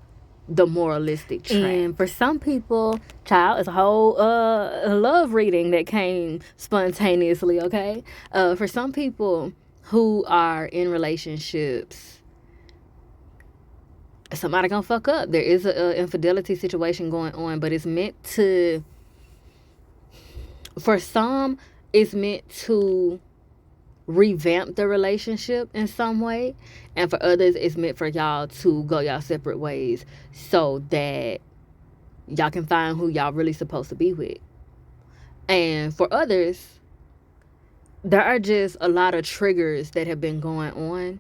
the moralistic track. And for some people, child, it's a whole love reading that came spontaneously, okay? For some people who are in relationships, somebody gonna fuck up. There is a infidelity situation going on, but it's meant to, for some, it's meant to revamp the relationship in some way, and for others it's meant for y'all to go y'all separate ways so that y'all can find who y'all really supposed to be with. And for others, there are just a lot of triggers that have been going on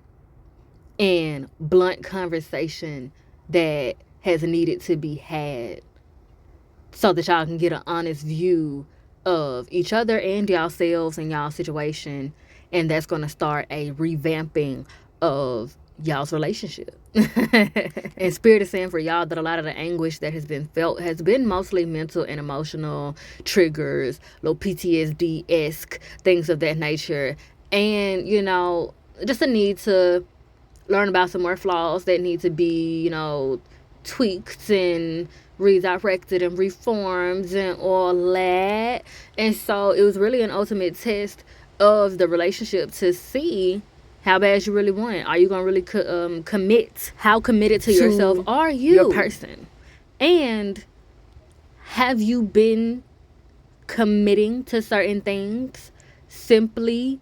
and blunt conversation that has needed to be had so that y'all can get an honest view of each other and y'allselves and y'all situation. And that's going to start a revamping of y'all's relationship. And Spirit is saying for y'all that a lot of the anguish that has been felt has been mostly mental and emotional triggers, little PTSD-esque, things of that nature. And, just a need to learn about some more flaws that need to be, tweaked and redirected and reformed and all that. And so it was really an ultimate test of the relationship to see how bad you really want it. Are you gonna really commit? How committed to yourself are you, your person? And have you been committing to certain things simply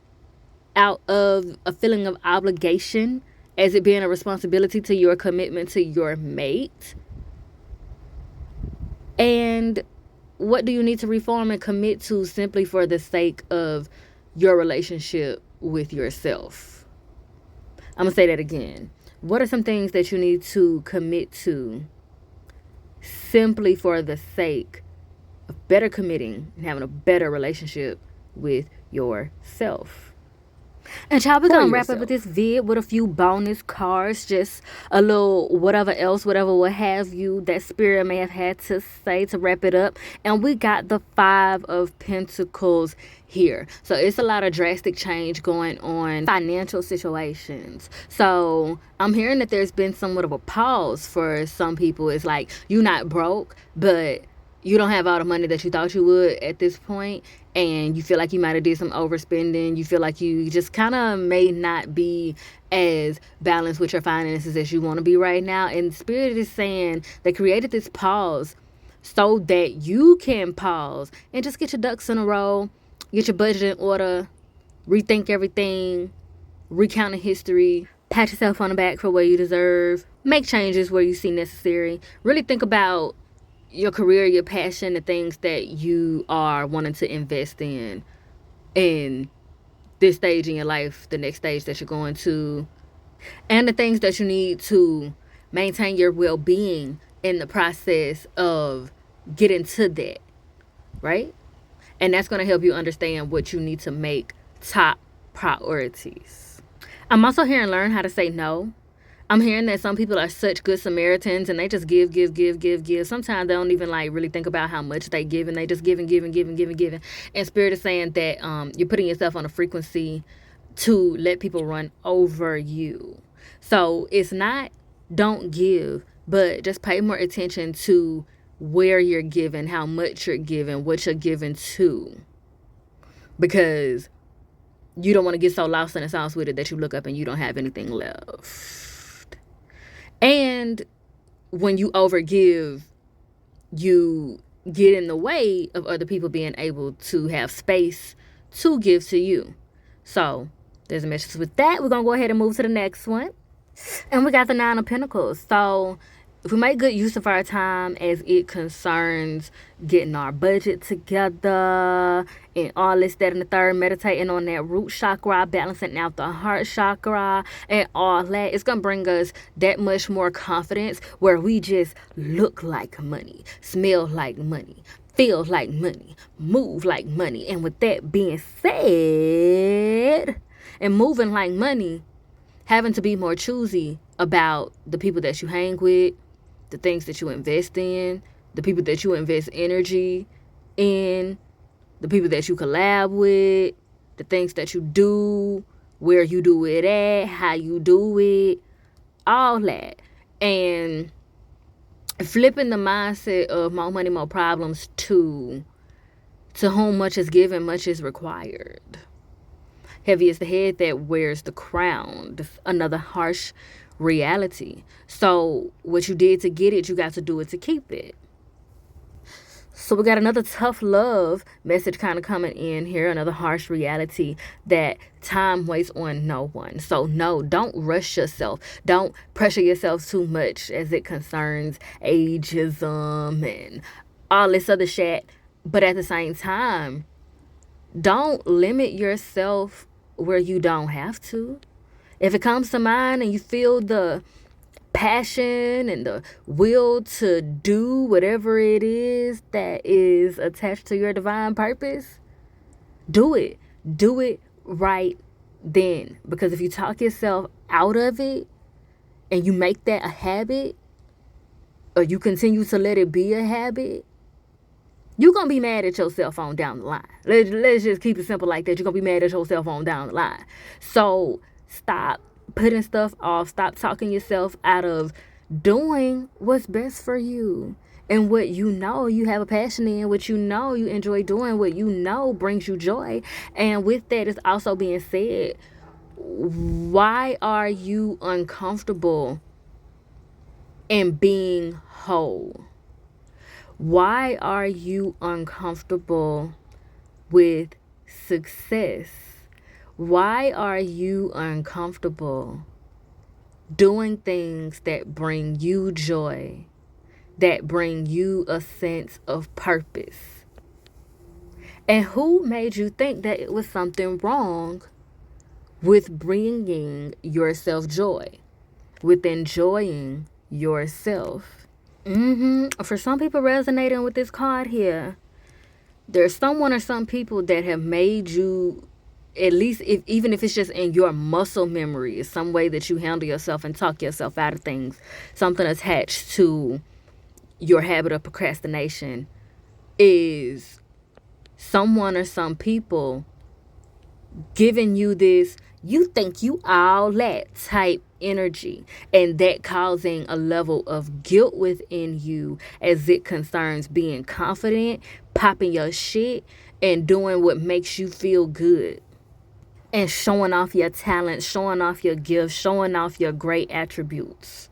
out of a feeling of obligation, as it being a responsibility to your commitment to your mate? And what do you need to reform and commit to simply for the sake of your relationship with yourself? I'm going to say that again. What are some things that you need to commit to simply for the sake of better committing and having a better relationship with yourself? And child, we're going to wrap up with this vid with a few bonus cards, just a little whatever else, whatever what have you that Spirit may have had to say to wrap it up. And we got the 5 of Pentacles here. So it's a lot of drastic change going on, financial situations. So I'm hearing that there's been somewhat of a pause for some people. It's like, you're not broke, but you don't have all the money that you thought you would at this point, and you feel like you might have did some overspending. You feel like you just kind of may not be as balanced with your finances as you want to be right now. And Spirit is saying they created this pause so that you can pause and just get your ducks in a row, get your budget in order, rethink everything, recount the history, pat yourself on the back for what you deserve, make changes where you see necessary, really think about your career, your passion, the things that you are wanting to invest in this stage in your life, the next stage that you're going to, and the things that you need to maintain your well-being in the process of getting to that, right? And that's going to help you understand what you need to make top priorities. I'm also hearing learn how to say no. I'm hearing that some people are such good Samaritans and they just give. Sometimes they don't even really think about how much they give, and they just give. And Spirit is saying that you're putting yourself on a frequency to let people run over you. So it's not don't give, but just pay more attention to where you're giving, how much you're giving, what you're giving to. Because you don't want to get so lost in the sauce with it that you look up and you don't have anything left. And when you overgive, you get in the way of other people being able to have space to give to you. So there's a message with that. We're going to go ahead and move to the next one. And we got the Nine of Pentacles. So if we make good use of our time as it concerns getting our budget together and all this, that, and the third, meditating on that root chakra, balancing out the heart chakra and all that, it's going to bring us that much more confidence where we just look like money, smell like money, feel like money, move like money. And with that being said, and moving like money, having to be more choosy about the people that you hang with, the things that you invest in, the people that you invest energy in, the people that you collab with, the things that you do, where you do it at, how you do it, all that. And flipping the mindset of more money, more problems to whom much is given, much is required. Heavy is the head that wears the crown. Another harsh reality. So what you did to get it, you got to do it to keep it. So we got another tough love message kind of coming in here. Another harsh reality that time waits on no one. So no, don't rush yourself. Don't pressure yourself too much as it concerns ageism and all this other shit. But at the same time, don't limit yourself where you don't have to. If it comes to mind and you feel the passion and the will to do whatever it is that is attached to your divine purpose, do it. Do it right then. Because if you talk yourself out of it and you make that a habit, or you continue to let it be a habit, you're going to be mad at yourself on down the line. Let's just keep it simple like that. You're going to be mad at yourself on down the line. So stop putting stuff off. Stop talking yourself out of doing what's best for you and what you know you have a passion in, what you know you enjoy doing, what you know brings you joy. And with that is also being said, why are you uncomfortable in being whole? Why are you uncomfortable with success? Why are you uncomfortable doing things that bring you joy, that bring you a sense of purpose? And who made you think that it was something wrong with bringing yourself joy, with enjoying yourself? For some people resonating with this card here, there's someone or some people that have made you, at least even if it's just in your muscle memory, it's some way that you handle yourself and talk yourself out of things, something attached to your habit of procrastination, is someone or some people giving you this you think you all that type energy, and that causing a level of guilt within you as it concerns being confident, popping your shit, and doing what makes you feel good, and showing off your talent, showing off your gifts, showing off your great attributes.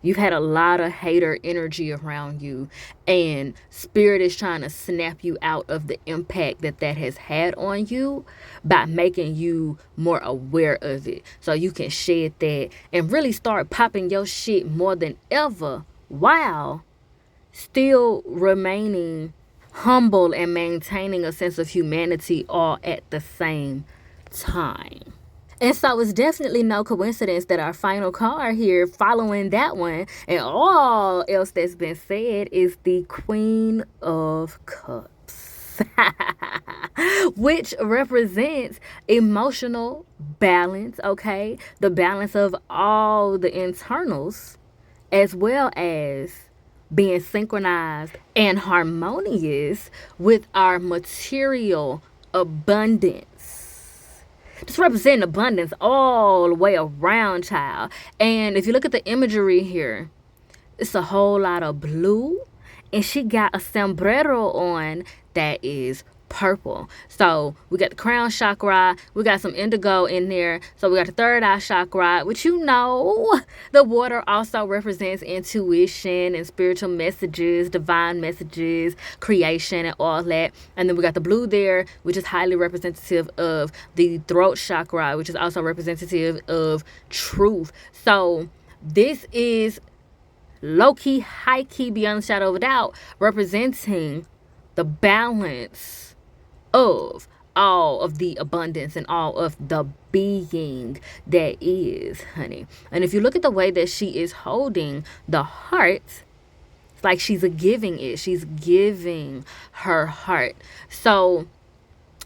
You've had a lot of hater energy around you, and spirit is trying to snap you out of the impact that has had on you by making you more aware of it, so you can shed that and really start popping your shit more than ever while still remaining humble and maintaining a sense of humanity all at the same time. And so it's definitely no coincidence that our final card here following that one and all else that's been said is the Queen of Cups, which represents emotional balance, okay? The balance of all the internals as well as being synchronized and harmonious with our material abundance. Just representing abundance all the way around, child. And if you look at the imagery here, it's a whole lot of blue. And she got a sombrero on that is purple. So we got the crown chakra, we got some indigo in there. So we got the third eye chakra, which the water also represents intuition and spiritual messages, divine messages, creation, and all that. And then we got the blue there, which is highly representative of the throat chakra, which is also representative of truth. So this is low-key, high-key, beyond a shadow of a doubt, representing the balance of all of the abundance and all of the being that is, honey. And if you look at the way that she is holding the heart, it's like she's giving her heart. So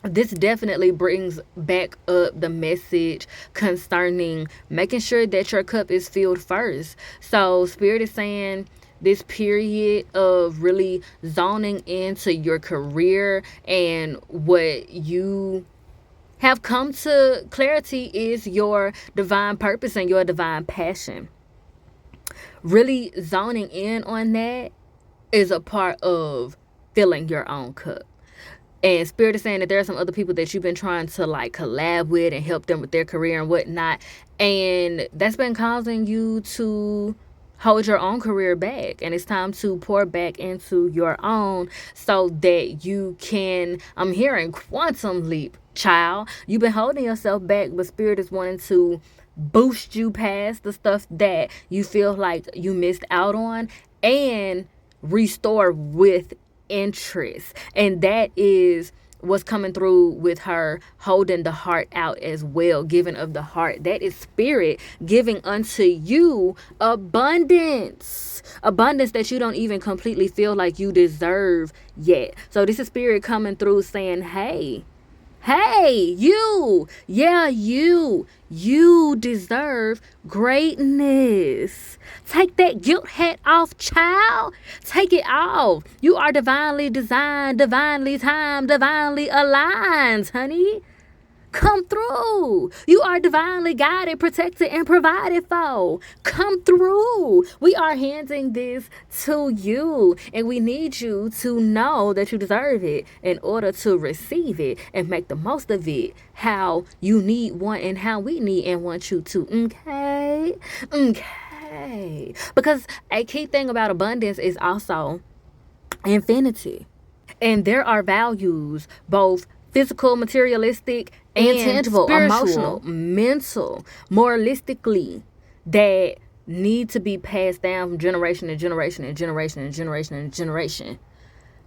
this definitely brings back up the message concerning making sure that your cup is filled first. So Spirit is saying this period of really zoning into your career and what you have come to clarity is your divine purpose and your divine passion. Really zoning in on that is a part of filling your own cup. And Spirit is saying that there are some other people that you've been trying to like collab with and help them with their career and whatnot. And that's been causing you to hold your own career back. And it's time to pour back into your own so that you can, I'm hearing quantum leap, child. You've been holding yourself back, but Spirit is wanting to boost you past the stuff that you feel like you missed out on and restore with interest. And that is what's coming through with her holding the heart out as well, giving of the heart. That is Spirit giving unto you abundance that you don't even completely feel like you deserve yet. So this is Spirit coming through saying, hey, you deserve greatness. Take that guilt hat off, child. Take it off. You are divinely designed, divinely timed, divinely aligned, honey. Come through. You are divinely guided, protected, and provided for. Come through. We are handing this to you, and we need you to know that you deserve it in order to receive it and make the most of it how you need, want, and how we need and want you to. Okay. Because a key thing about abundance is also infinity. And there are values, both physical, materialistic, and tangible, emotional, mental, moralistically, that need to be passed down from generation to generation and generation and generation and generation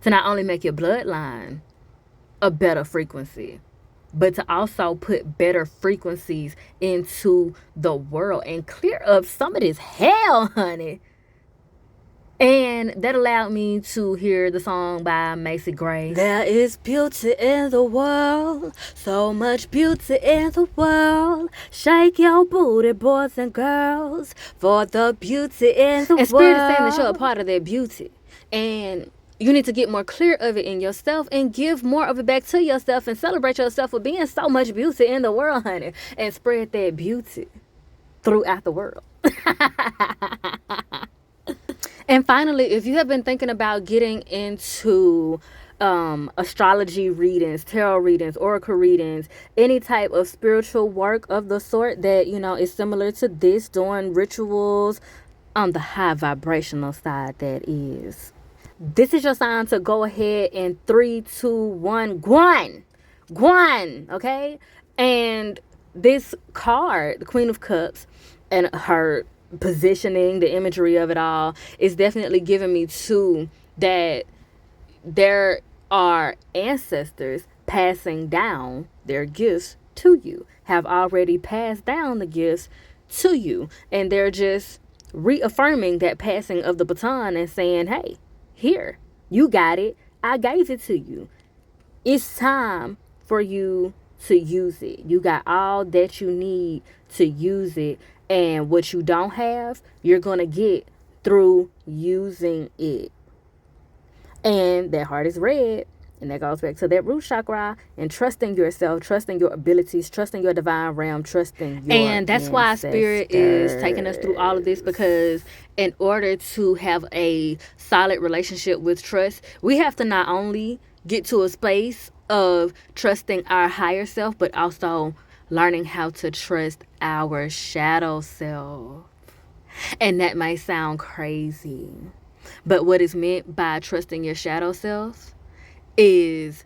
to not only make your bloodline a better frequency, but to also put better frequencies into the world and clear up some of this hell, honey. And that allowed me to hear the song by Macy Gray. There is beauty in the world, so much beauty in the world. Shake your booty, boys and girls, for the beauty in the world. And Spirit is saying that you're a part of that beauty. And you need to get more clear of it in yourself and give more of it back to yourself and celebrate yourself for being so much beauty in the world, honey. And spread that beauty throughout the world. And finally, if you have been thinking about getting into astrology readings, tarot readings, oracle readings, any type of spiritual work of the sort that, is similar to this, doing rituals on the high vibrational side, that is. This is your sign to go ahead in 3, 2, 1, Guan, okay? And this card, the Queen of Cups, and her positioning, the imagery of it all, is definitely giving me too that there are ancestors passing down their gifts to you, have already passed down the gifts to you, and they're just reaffirming that passing of the baton and saying, hey, here, you got it, I gave it to you, it's time for you to use it. You got all that you need to use it. And what you don't have, you're going to get through using it. And that heart is red. And that goes back to that root chakra and trusting yourself, trusting your abilities, trusting your divine realm, trusting your And that's why Spirit is taking us through all of this, because in order to have a solid relationship with trust, we have to not only get to a space of trusting our higher self, but also learning how to trust our shadow self. And that might sound crazy, but what is meant by trusting your shadow self is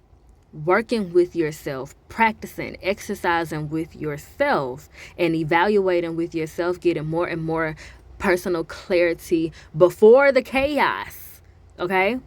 working with yourself, practicing, exercising with yourself, and evaluating with yourself, getting more and more personal clarity before the chaos. Okay?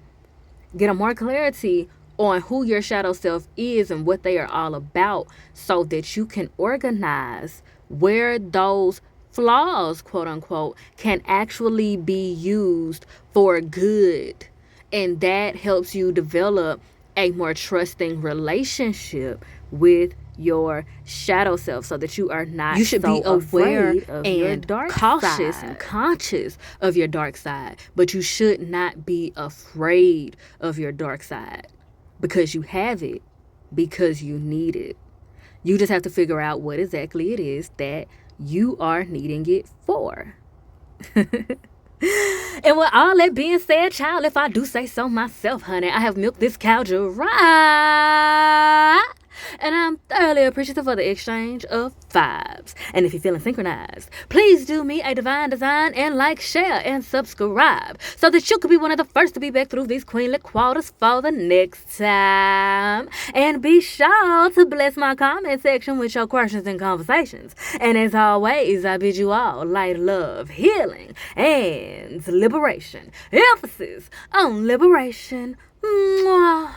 Get more clarity on who your shadow self is and what they are all about, so that you can organize where those flaws, quote unquote, can actually be used for good. And that helps you develop a more trusting relationship with your shadow self, so that you are not, you should so be aware of and your dark cautious side. And conscious of your dark side, but you should not be afraid of your dark side, because you have it, because you need it. You just have to figure out what exactly it is that you are needing it for. And with all that being said, child, if I do say so myself, honey, I have milked this cow dry. And I'm thoroughly appreciative of the exchange of vibes. And if you're feeling synchronized, please do me a divine design and like, share, and subscribe, so that you could be one of the first to be back through these queenly quarters for the next time. And be sure to bless my comment section with your questions and conversations. And as always, I bid you all light, love, healing, and liberation. Emphasis on liberation. Mwah.